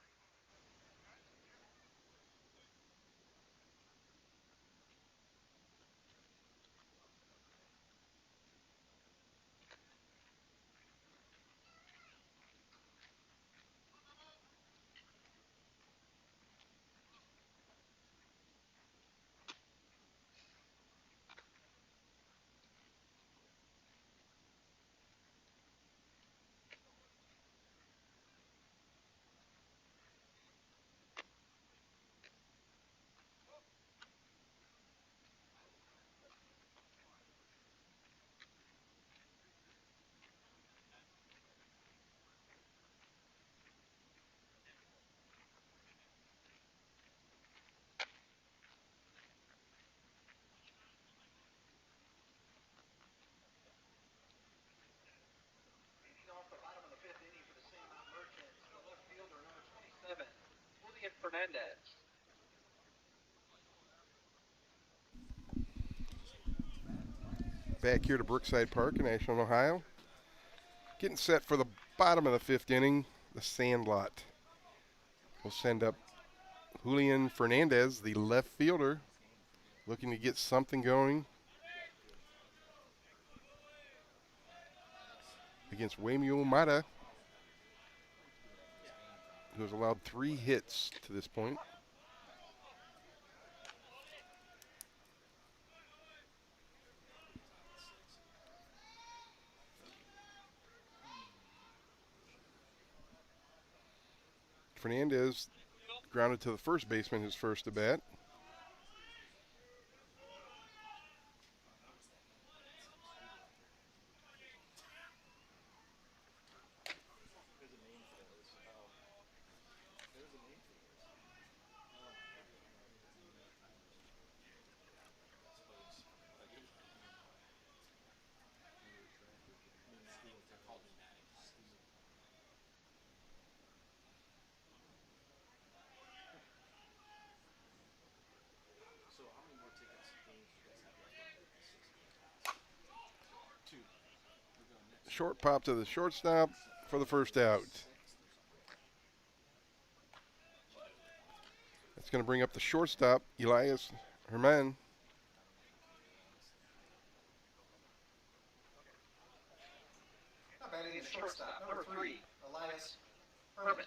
Off the bottom of the 5th inning for the Sandlot Merchants, the left fielder, number 27, Julian Fernandez. Back here to Brookside Park in Ashland, Ohio. Getting set for the bottom of the 5th inning, the Sandlot will send up Julian Fernandez, the left fielder, looking to get something going against Waymu Mata, who has allowed 3 hits to this point. Fernandez grounded to the first baseman, his first at bat. short pop to the shortstop for the first out. That's going to bring up the shortstop, Elias Herman. Not batting at shortstop, number 3, Elias Herman.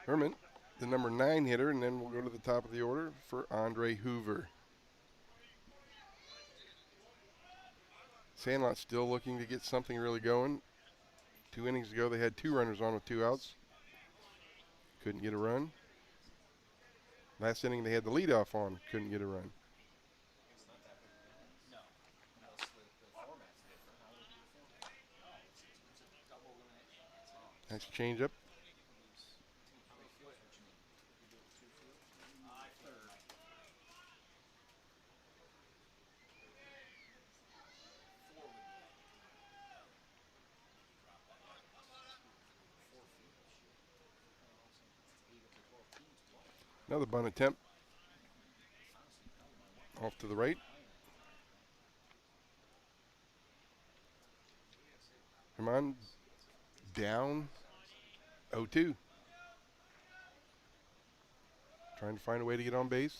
Herman, the number 9 hitter, and then we'll go to the top of the order for Andre Hoover. Sandlot still looking to get something really going. 2 innings ago, they had 2 runners on with 2 outs. Couldn't get a run. Last inning, they had the leadoff on. Couldn't get a run. No, unless the format's different. How would it be the format? No, it's a double elimination. Nice changeup. Right field, what you mean? You do it with 2 field? Third. Another bunt attempt. Off to the right. Herman down 0-2. Trying to find a way to get on base.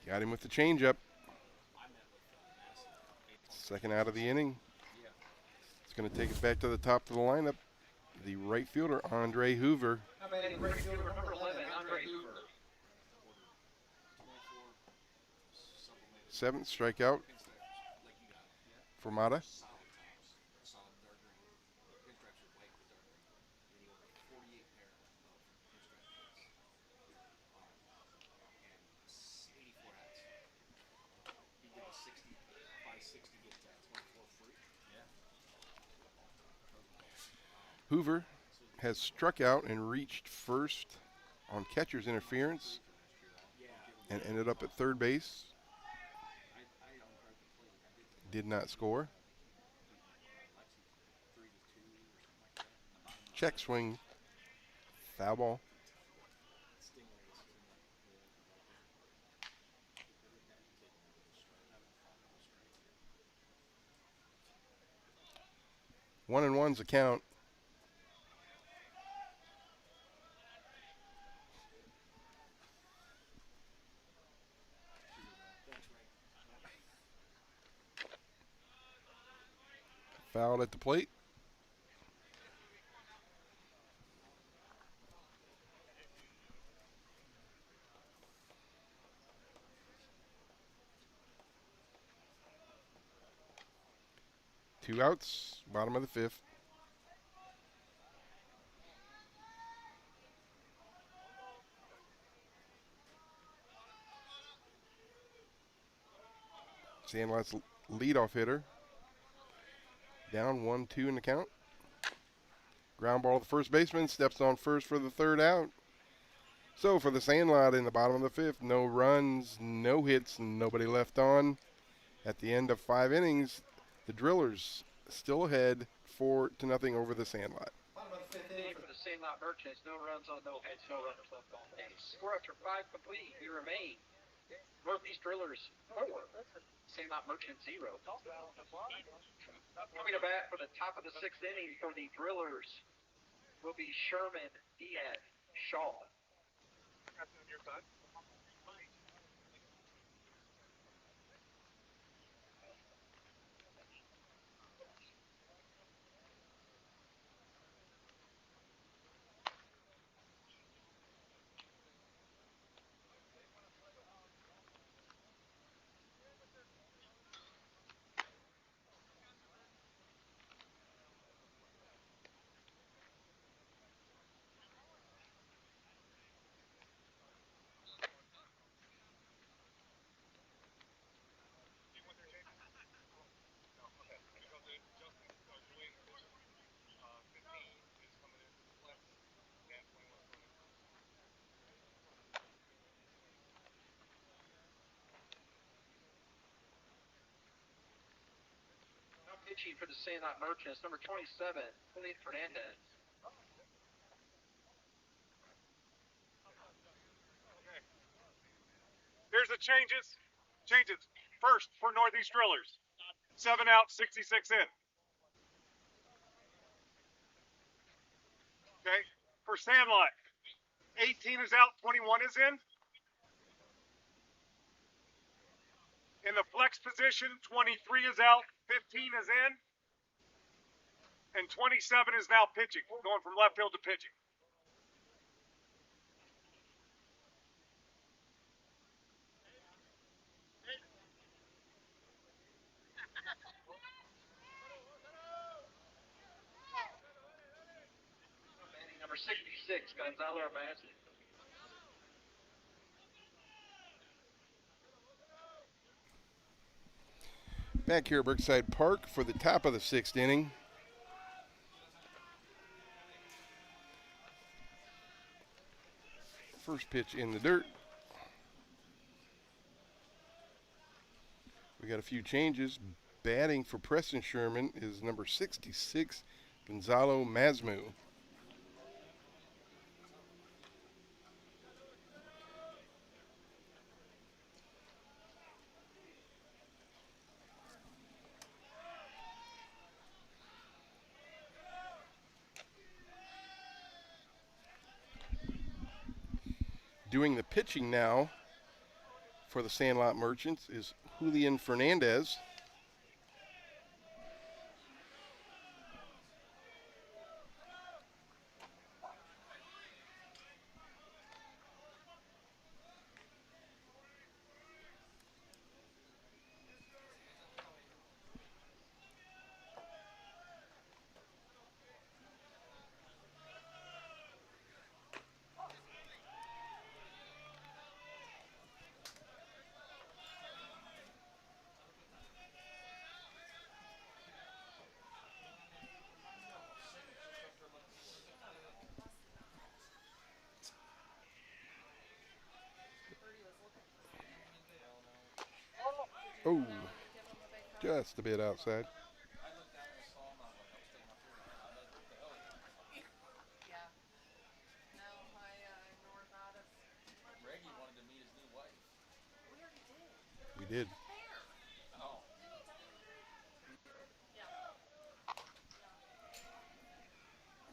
Got him with the changeup. Second out of the inning. It's going to take us back to the top of the lineup. The right fielder, Andre Hoover. How about in right fielder, number 11, Andre Hoover. 7th strikeout for Mata. Hoover has struck out and reached first on catcher's interference and ended up at third base. Did not score. Check swing. Foul ball. One and one's a count. Fouled at the plate. Two outs, bottom of the 5th. Sandlot's leadoff hitter. Down 1-2 in the count. Ground ball to the first baseman. Steps on first for the third out. So for the Sandlot in the bottom of the 5th, no runs, no hits, nobody left on. At the end of 5 innings, the Drillers still ahead 4-0 over the Sandlot. Bottom of the 5th inning For the Sandlot Merchants, no runs on no hits, no runners left on base. Score after 5 complete. We remain Northeast Drillers 4, Sandlot Merchants 0. Coming to bat for the top of the 6th inning for the Drillers will be Sherman Diaz Shaw. Pitching for the Sandlot Merchants, number 27, Julian Fernandez. Here's the changes. Changes. First for Northeast Drillers. 7 out, 66 in. Okay. For Sandlot, 18 is out, 21 is in. In the flex position, 23 is out, 15 is in. And 27 is now pitching, going from left field to pitching. Batting number 66, Gonzalo Maslin. Back here at Brookside Park for the top of the 6th inning. First pitch in the dirt. We got a few changes. Batting for Preston Sherman is number 66, Gonzalo Masmu. Doing the pitching now for the Sandlot Merchants is Julian Fernandez. Oh, just a bit outside. We did.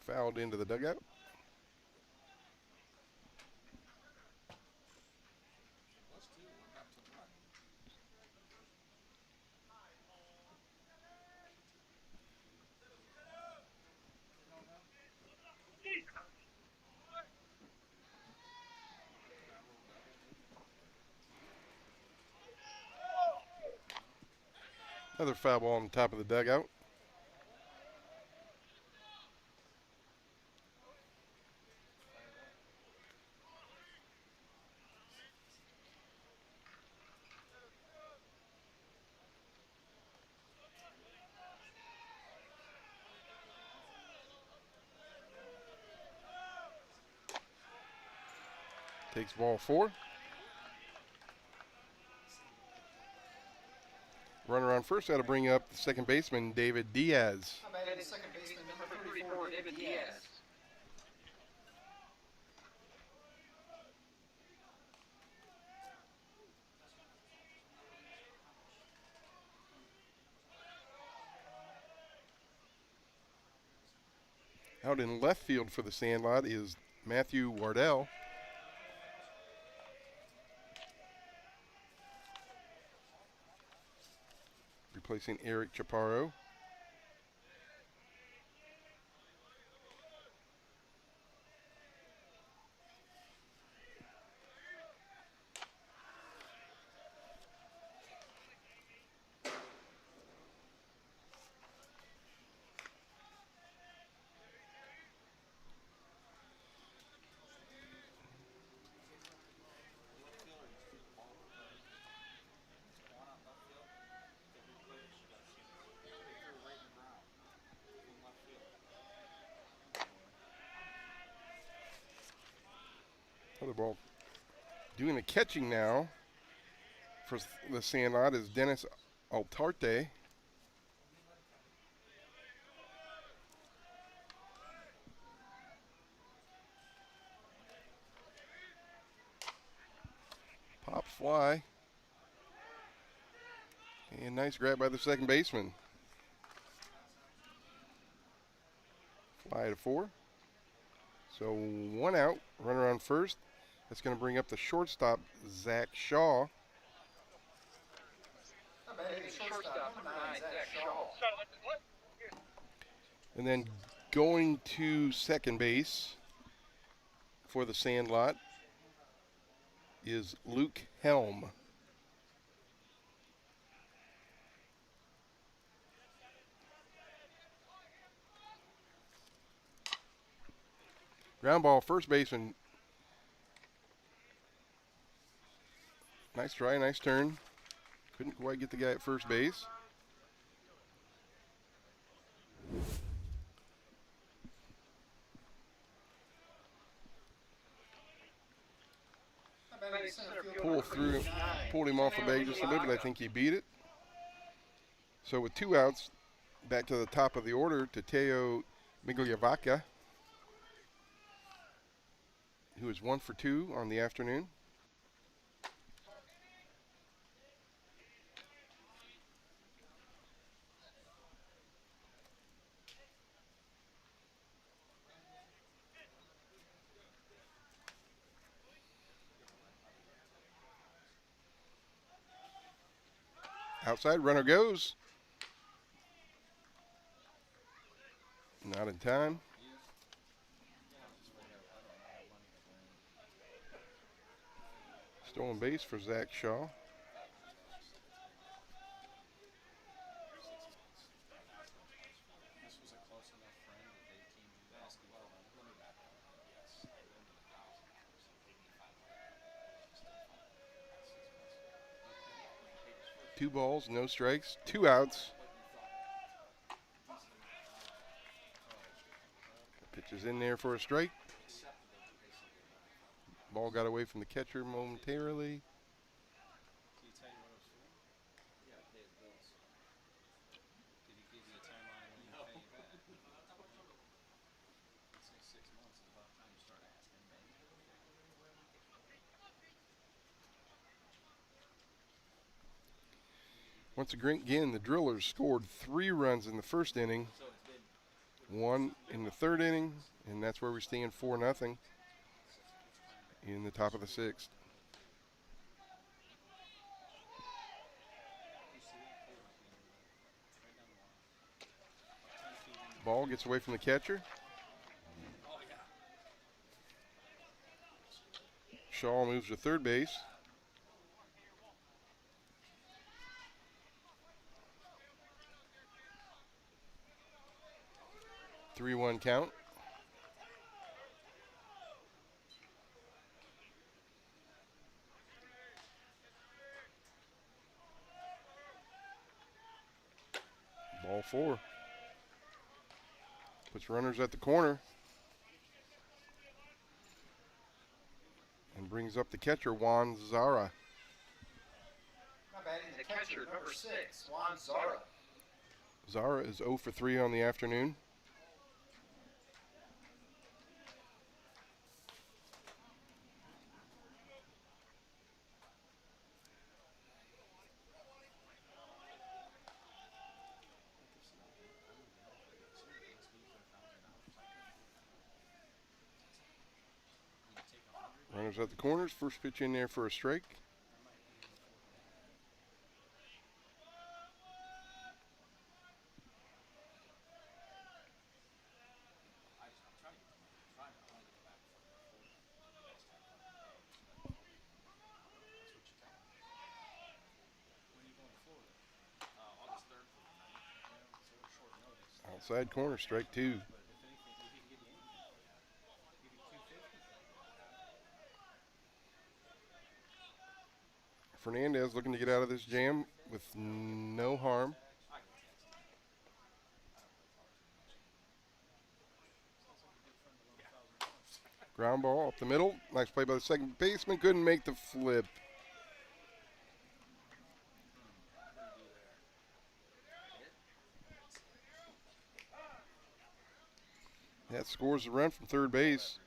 Fouled into the dugout. Another foul ball on the top of the dugout. Takes ball 4. Runner on first, that'll bring up the second baseman, David Diaz. Batting second baseman, number 34, David Diaz. Out in left field for the Sandlot is Matthew Wardell. Replacing Eric Chaparro. Another ball. Doing the catching now for the Sandlot is Dennis Altarte. fly. And nice grab by the second baseman. Fly to 4. So 1 out, runner on first. That's going to bring up the shortstop, Zach Shaw. Not bad. The shortstop, number 9, Zach Shaw. And then going to second base for the Sandlot is Luke Helm. Ground ball, first baseman. Nice try, nice turn. Couldn't quite get the guy at first base. Not bad. The center fielder, Pull number through, 9. pulled him off the bag just a little bit. I think he beat it. So with 2 outs, back to the top of the order, Tateo Migoyavaka, who is 1 for 2 on the afternoon. Outside, runner goes. Not in time. Stolen base for Zach Shaw. This was a close enough friend that they teamed in basketball. Let me back up. Yes, I loaned him $1,000 and paid me $500. 2 balls, no strikes, 2 outs. Pitch is in there for a strike. Ball got away from the catcher momentarily. Did he tell you what it was for? Yeah, to pay his bills. Did he give you a timeline when he'll pay you back? I'd say 6 months is about time you start asking, man. Once again, the Drillers scored 3 runs in the first inning, 1 in the third inning, and that's where we stand 4-0 in the top of the 6th. Ball gets away from the catcher. Shaw moves to third base. Three-one count. Ball 4. Puts runners at the corner. And brings up the catcher, Juan Zara. Not bad. The catcher, number 6, Juan Zara. Zara is 0 for 3 on the afternoon. Runners at the corners. First pitch in there for a strike. Outside corner, strike 2. Fernandez looking to get out of this jam with no harm. Ground ball up the middle. Nice play by the second baseman. Couldn't make the flip. That scores the run from third base.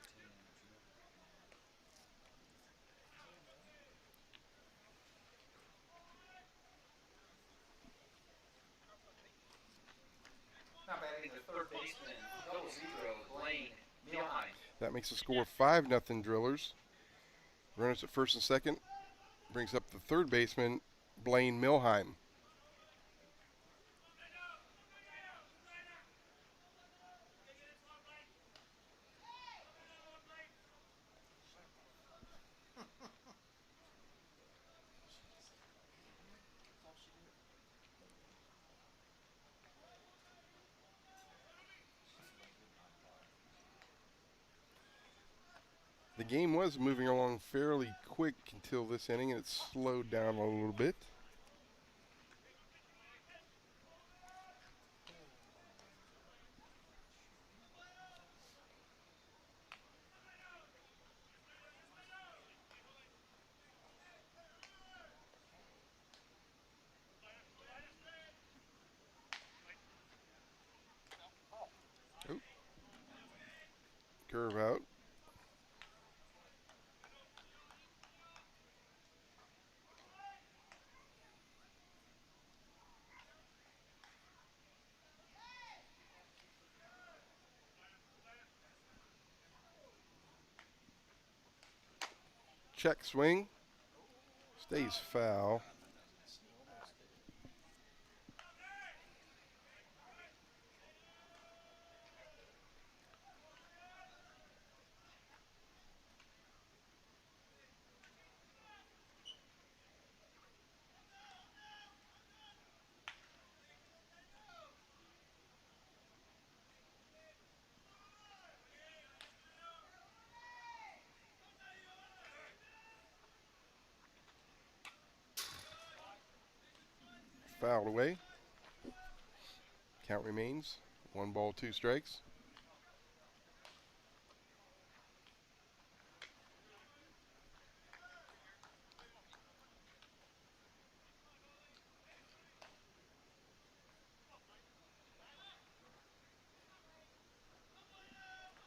Now batting the third baseman, double zero, Blaine Milheim. That makes the score 5-0 Drillers. Runners at first and second. Brings up the third baseman, Blaine Milheim. The game was moving along fairly quick until this inning, and it slowed down a little bit. Oh. Curve out. Check swing. Stays foul. Fouled away. Count remains 1 ball, 2 strikes.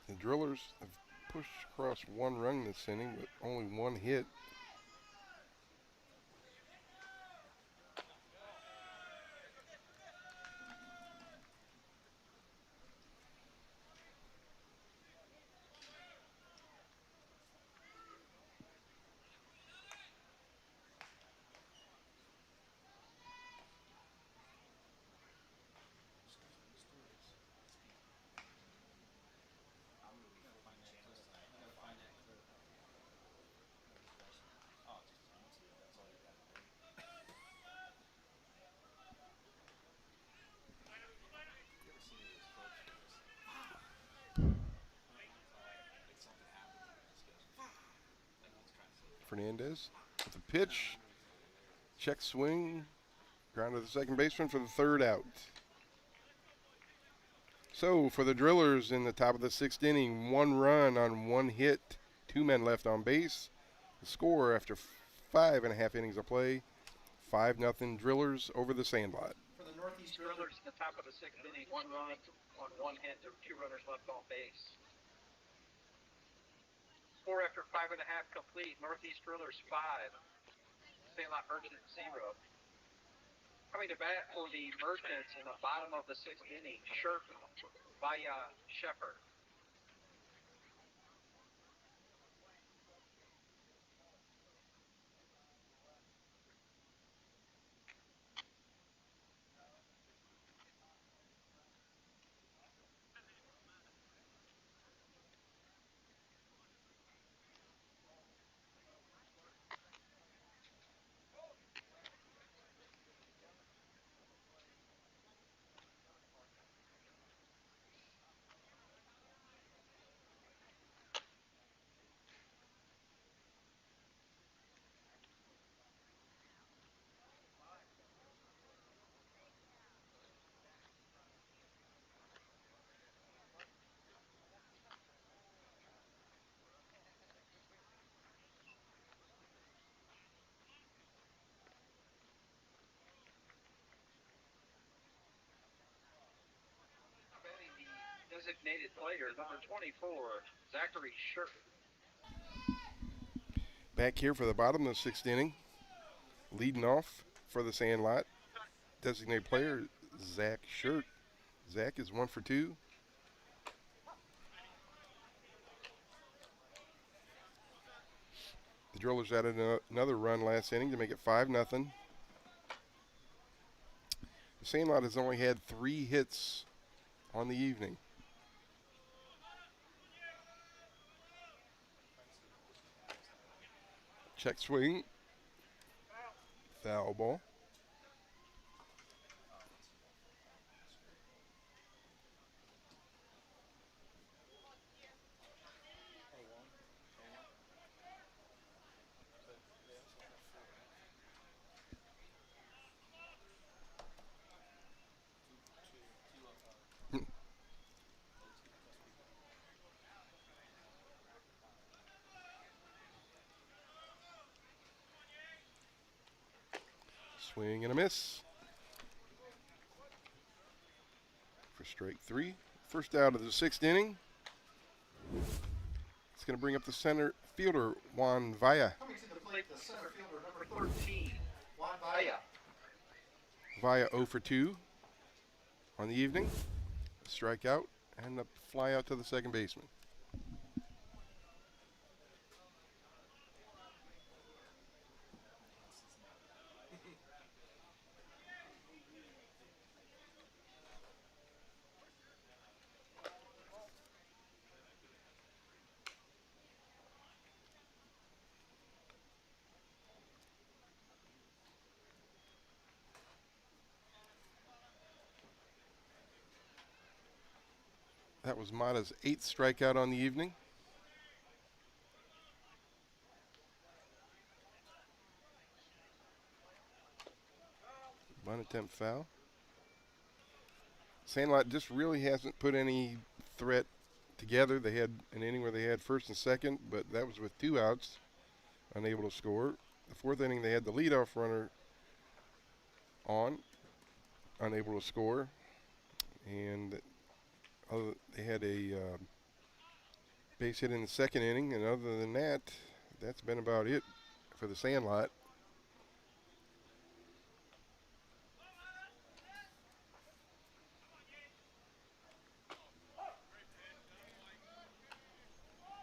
The Drillers have pushed across 1 run this inning, but only 1 hit. Fernandez with the pitch. Check swing. Ground to the second baseman for the 3rd out. So for the Drillers in the top of the 6th inning, 1 run on 1 hit, 2 men left on base. The score after 5.5 innings of play, 5-0 Drillers over the Sandlot. For the Northeast Drillers at the top of the 6th inning, 1 run on 1 hit, there were 2 runners left on base. Score after 5.5 complete, Northeast Drillers 5, Sandlot Merchants 0. Coming to bat for the Merchants in the bottom of the 6th inning, Sherp via Shepard. Designated player, number 24, Zachary Sherp. Back here for the bottom of the 6th inning, leading off for the Sandlot, designated player Zach Sherp. Zach is 1 for 2. The Drillers added another run last inning to make it 5-0. The Sandlot has only had 3 hits on the evening. Check swing. Foul ball. Swing and a miss for strike 3. First out of the 6th inning. It's going to bring up the center fielder, Juan Villa. Coming to the plate, the center fielder, number 13. Juan Villa. Villa 0 for 2 on the evening. A strikeout and a fly out to the second baseman. That was Mata's 8th strikeout on the evening. Bunt attempt foul. Sandlot just really hasn't put any threat together. They had an inning where they had first and second, but that was with 2 outs, unable to score. The 4th inning, they had the leadoff runner on, unable to score. And they had a base hit in the 2nd inning, and other than that, that's been about it for the Sandlot.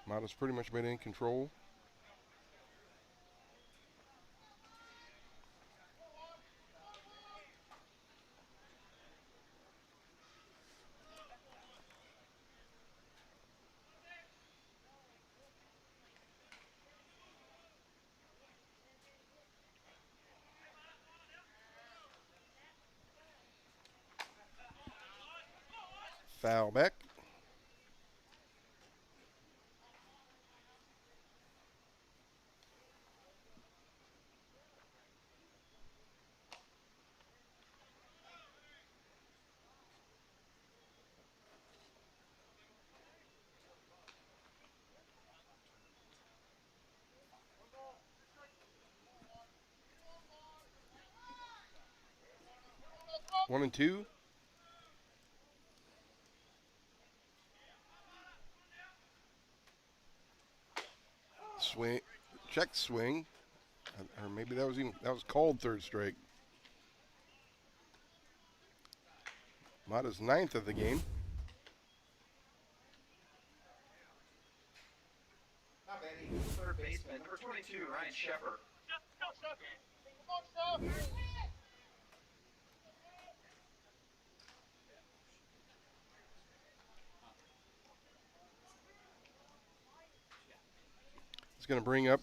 Mata's pretty much been in control. Foul back. One and two. Swing, check swing, or maybe that was called third strike. Mata's 9th of the game. Not bad. Third baseman, number 22, Ryan Shepard. It's going to bring up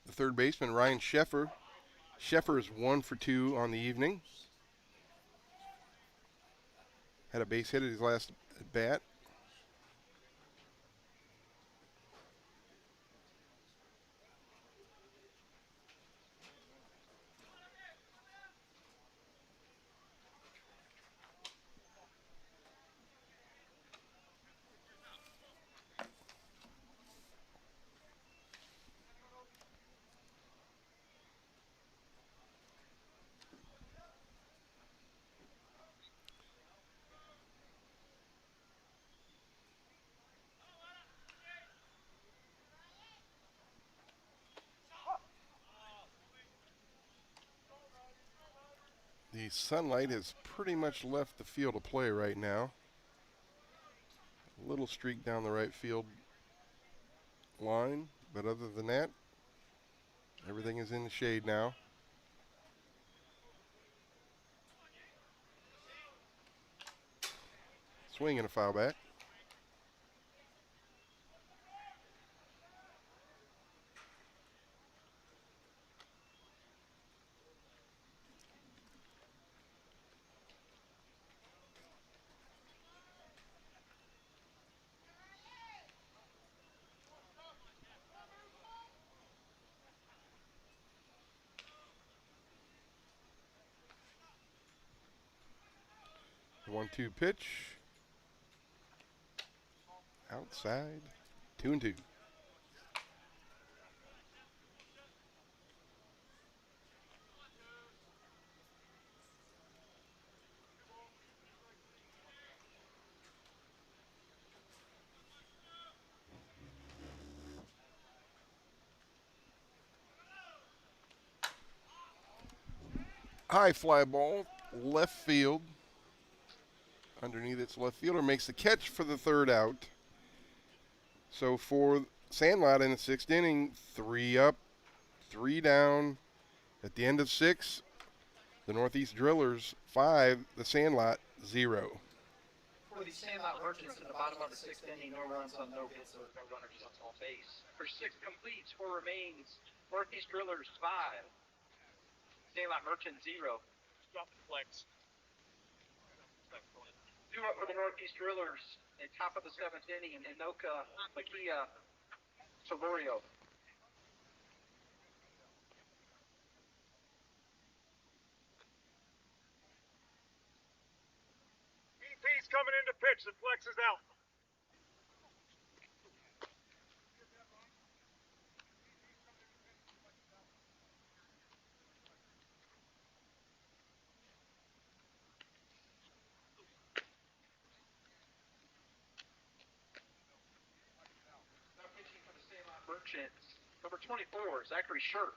the third baseman, Ryan Sheffer. Sheffer is 1 for 2 on the evening. Had a base hit at his last at bat. The sunlight has pretty much left the field of play right now. A little streak down the right field line, but other than that, everything is in the shade now. Swing and a foul back. The 1-2 pitch. Outside. 2-2. High fly ball, left field. Underneath its left fielder makes the catch for the third out. So for Sandlot in the sixth inning, 3 up, 3 down. At the end of 6, the Northeast Drillers 5, the Sandlot 0. For the Sandlot Merchants in the bottom of the sixth inning, no runs on no hits, so no runners on base. For 6 complete, score remains Northeast Drillers 5, Sandlot Merchants 0. Drop the flex. 2 up for the Northeast Drillers at top of the 7th inning, Inoka, Makia, Solorio. BP's coming in to pitch. The flex is out. Now pitching for the Sandlot Merchants, number 24, Zachary Shirk.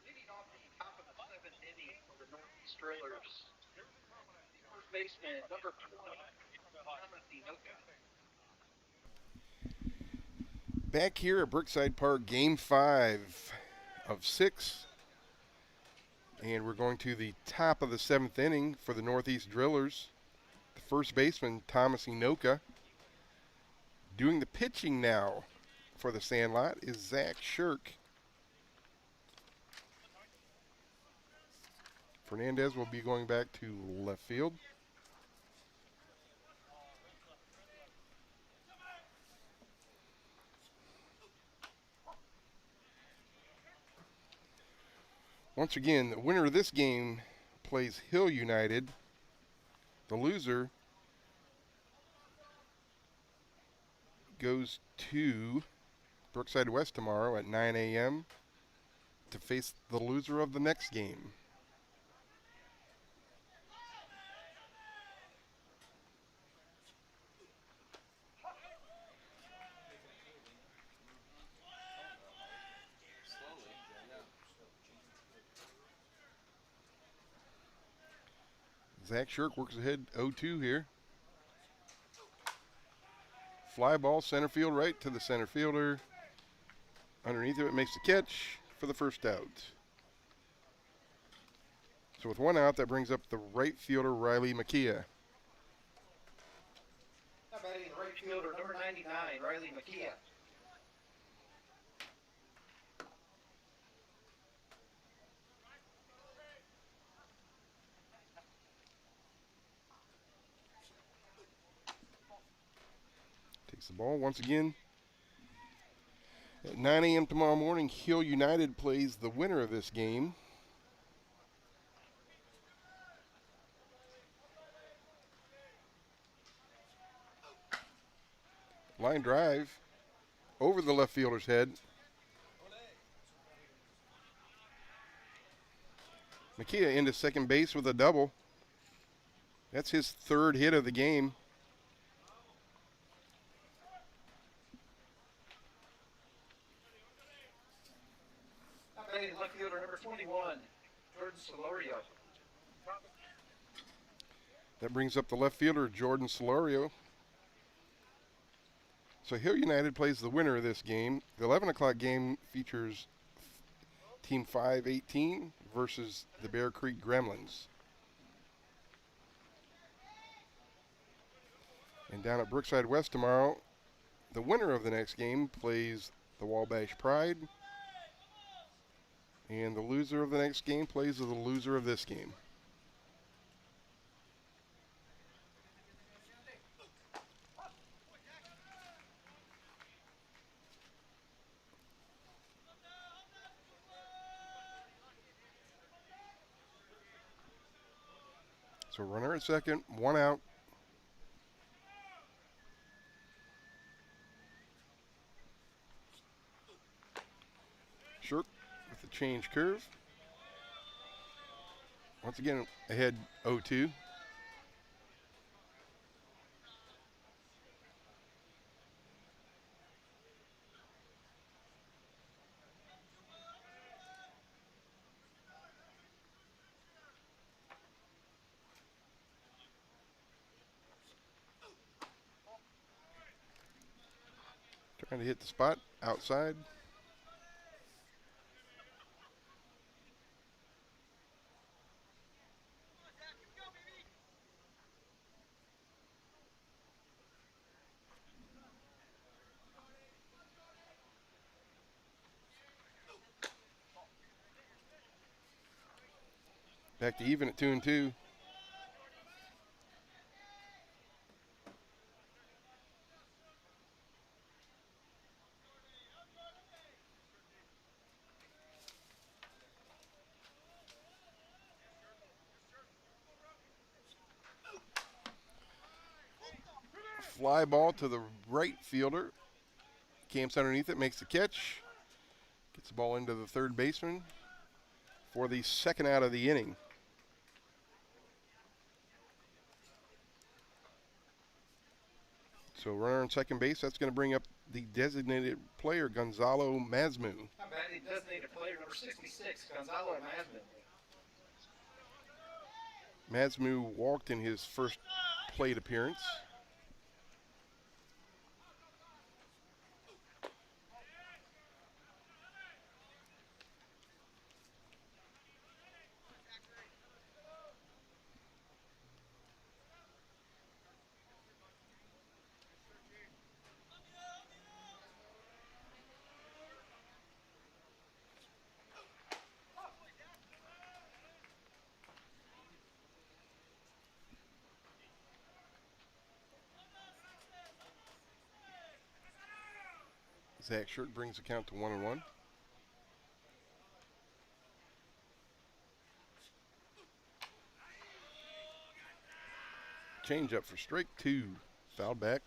Leading off the top of the 7th inning for the Northeast Drillers, the first baseman, number 20, Inoka. Back here at Brookside Park, Game 5 of 6. And we're going to the top of the 7th inning for the Northeast Drillers. The first baseman, Thomas Inoka. Doing the pitching now for the Sandlot is Zach Shirk. Fernandez will be going back to left field. Once again, the winner of this game plays Hill United. The loser goes to Brookside West tomorrow at 9 a.m. to face the loser of the next game. Zach Shirk works ahead 0-2 here. Fly ball, center field right to the center fielder. Underneath of it makes the catch for the first out. So with 1 out, that brings up the right fielder, Riley Makia. Now batting the right fielder, number 99, Riley Makia. Takes the ball once again. 9 a.m. tomorrow morning, Hill United plays the winner of this game. Line drive over the left fielder's head. Makia into second base with a double. That's his third hit of the game. Left fielder number 21, Jordan Solorio. That brings up the left fielder, Jordan Solorio. So Hill United plays the winner of this game. The 11 o'clock game features Team 518 versus the Bear Creek Gremlins. And down at Brookside West tomorrow, the winner of the next game plays the Wabash Pride. And the loser of the next game plays the loser of this game. So runner at second, one out. Shirk with the change curve. Once again, ahead 0-2. Trying to hit the spot outside. Back to even at 2-2. Fly ball to the right fielder. Camps underneath it, makes the catch. Gets the ball into the third baseman for the second out of the inning. So runner on second base, that's going to bring up the designated player, Gonzalo Mazmu. How about the designated player number 66, Gonzalo Masman. Mazmu walked in his first plate appearance. Zach Shirk brings the count to 1-1. Change up for strike two. Fouled back.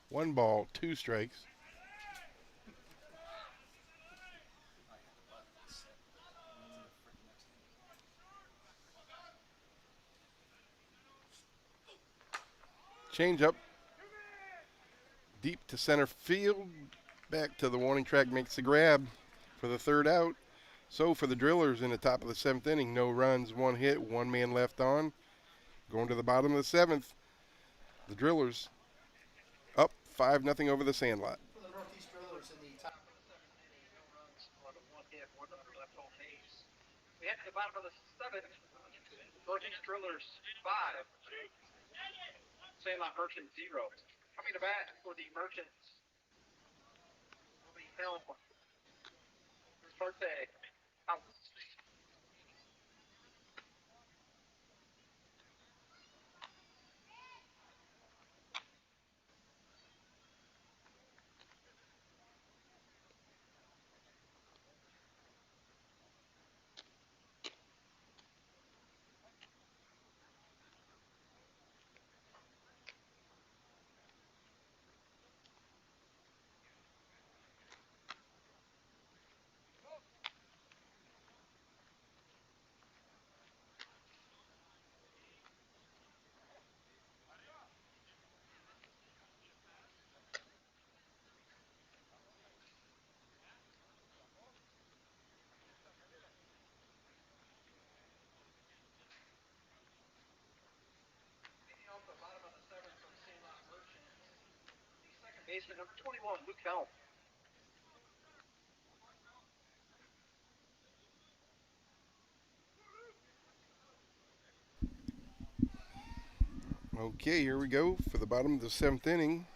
One ball, two strikes. Change up. Deep to center field. Back to the warning track, makes the grab for the third out. So for the Drillers in the top of the seventh inning, no runs, one hit, one man left on. Going to the bottom of the seventh, the Drillers up 5-0 over the Sandlot. For the Northeast Drillers in the top. No runs on a one hit, one runner left on base. We head to the bottom of the seventh. Northeast Drillers 5. Sandlot Merchants 0. Coming to bat for the Merchants will be Helm Altarte. Out. Off the bottom of the seventh from Sandlot Merchants. The second baseman, number 21, Luke Helm. Okay, here we go for the bottom of the seventh inning.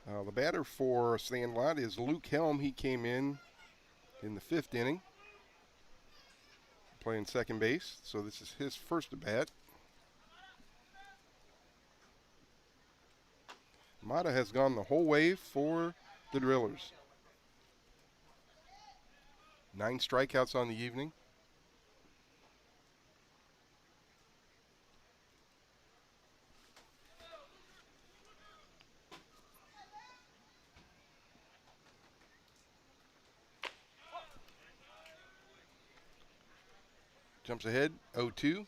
The batter for Sandlot is Luke Helm. He came in the fifth inning, playing second base. So this is his first at bat. Mata has gone the whole way for the Drillers. 9 strikeouts on the evening. Jumps ahead, 0-2.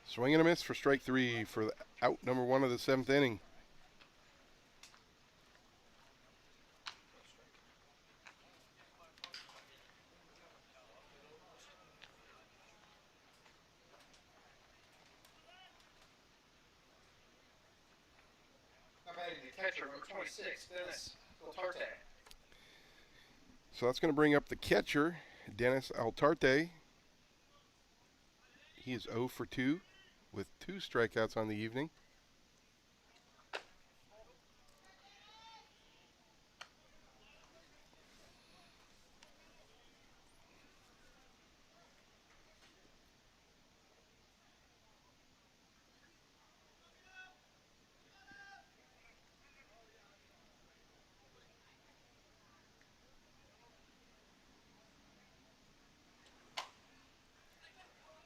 Swing and a miss for strike 3 for the out number 1 of the seventh inning. Now batting the catcher, number 26, Dennis Altarte. So that's going to bring up the catcher, Dennis Altarte. He is 0 for 2 with 2 strikeouts on the evening.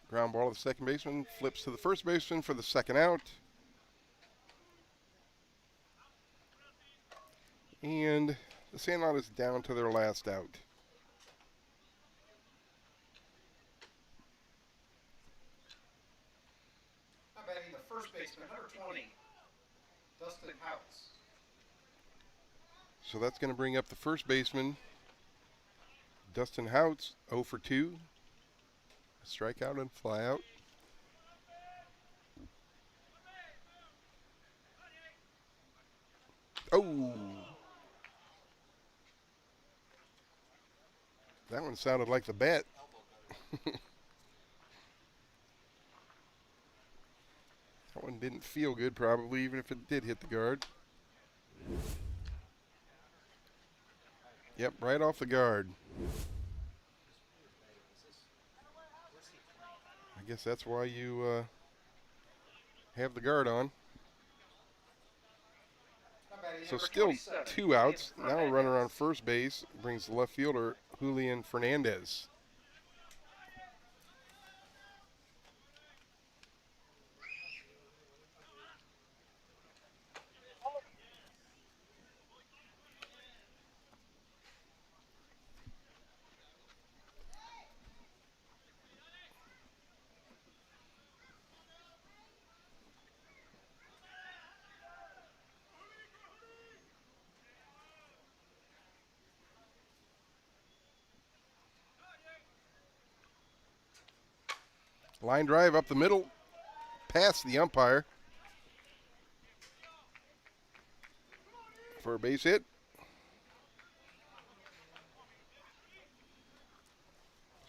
Ground ball to the second baseman, flips to the first baseman for the second out. And the Sandlot is down to their last out. Now batting the first baseman, number 20, Dustin House. So that's going to bring up the first baseman, Dustin Houts, 0 for 2. A strikeout and fly out. Oh! That one sounded like the bat. That one didn't feel good probably, even if it did hit the guard. Yep, right off the guard. I guess that's why you have the guard on. Now batting So number still 27, 2 outs. Ian Now a runner on Fernandez. first base brings the left fielder, Julian Fernandez. Line drive up the middle, past the umpire for a base hit.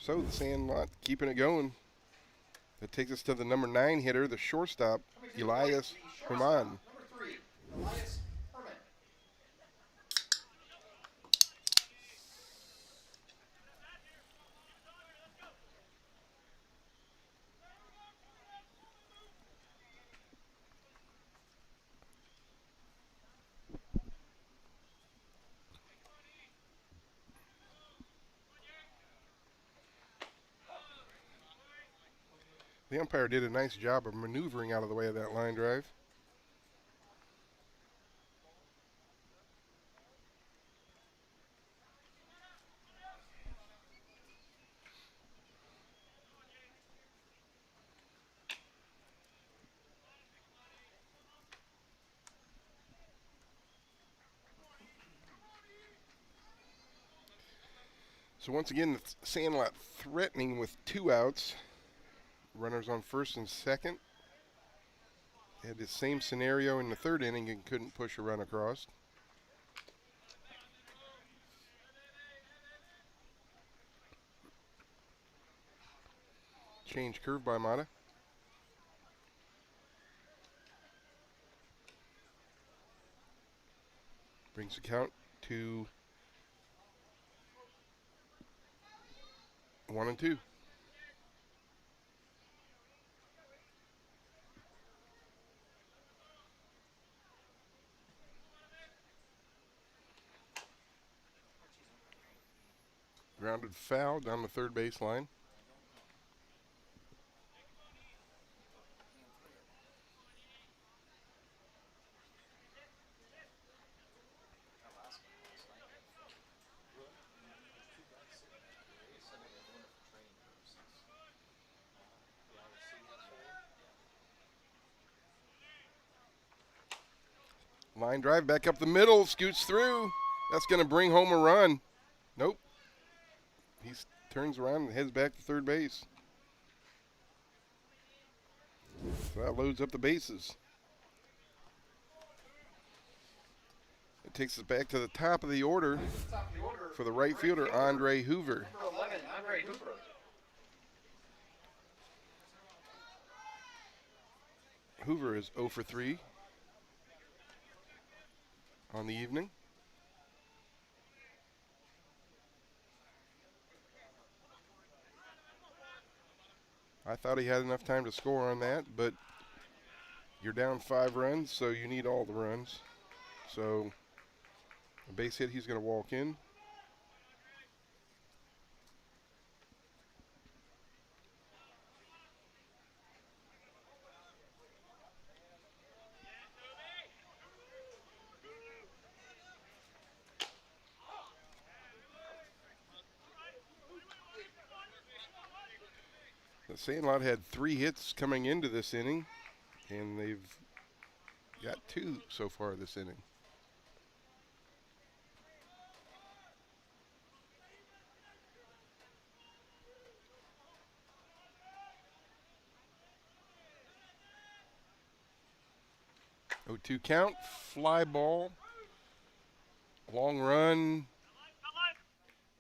So the Sandlot keeping it going. That takes us to the number 9 hitter, the shortstop, Coming to the Elias plate, the shortstop, Herman. number 3, Elias Herman. The umpire did a nice job of maneuvering out of the way of that line drive. So once again, the Sandlot threatening with 2 outs. Runners on first and second. Had the same scenario in the 3rd inning and couldn't push a run across. Change curve by Mata. Brings the count to 1-2. Grounded foul down the third baseline. Line drive back up the middle, scoots through. That's going to bring home a run. Nope. He turns around and heads back to third base. So that loads up the bases. It takes us back to the top of the order for the right fielder, Andre Hoover. Number 11, Andre Hoover. Hoover is 0 for 3 on the evening. I thought he had enough time to score on that, but you're down 5 runs, so you need all the runs. So a base hit, he's going to walk in. The Sandlot had 3 hits coming into this inning, and they've got 2 so far this inning. Oh, 2 count, fly ball, long run,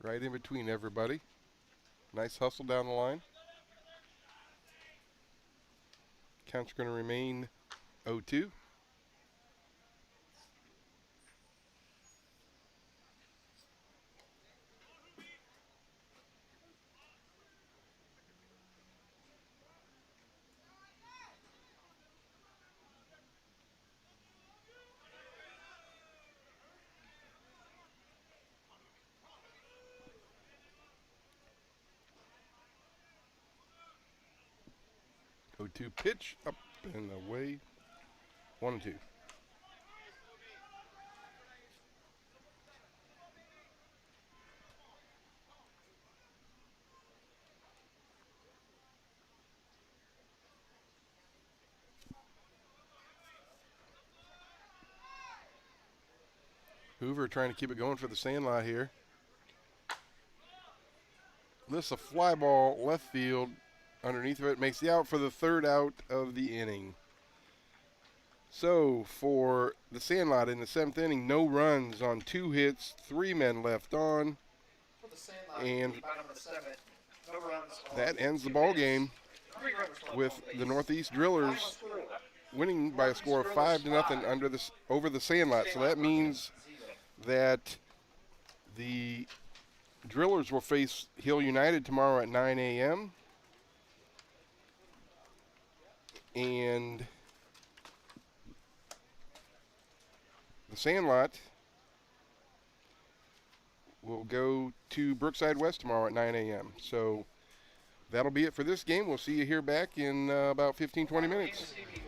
right in between everybody. Nice hustle down the line. Count's going to remain 0-2. Oh, 2 pitch up and away. 1-2. Hoover trying to keep it going for the Sandlot here. This is a fly ball left field. Underneath of it makes the out for the 3rd out of the inning. So for the Sandlot in the 7th inning, no runs on 2 hits, 3 men left on. For the Sandlot, And by number 7, No runs. That ends the ball game 3 runners left with on base. the Northeast Drillers winning by a score of 5-0 over the Sandlot. So that means that the Drillers will face Hill United tomorrow at 9 a.m. And the Sandlot will go to Brookside West tomorrow at 9 a.m. So that'll be it for this game. We'll see you here back in about 15-20 minutes. This evening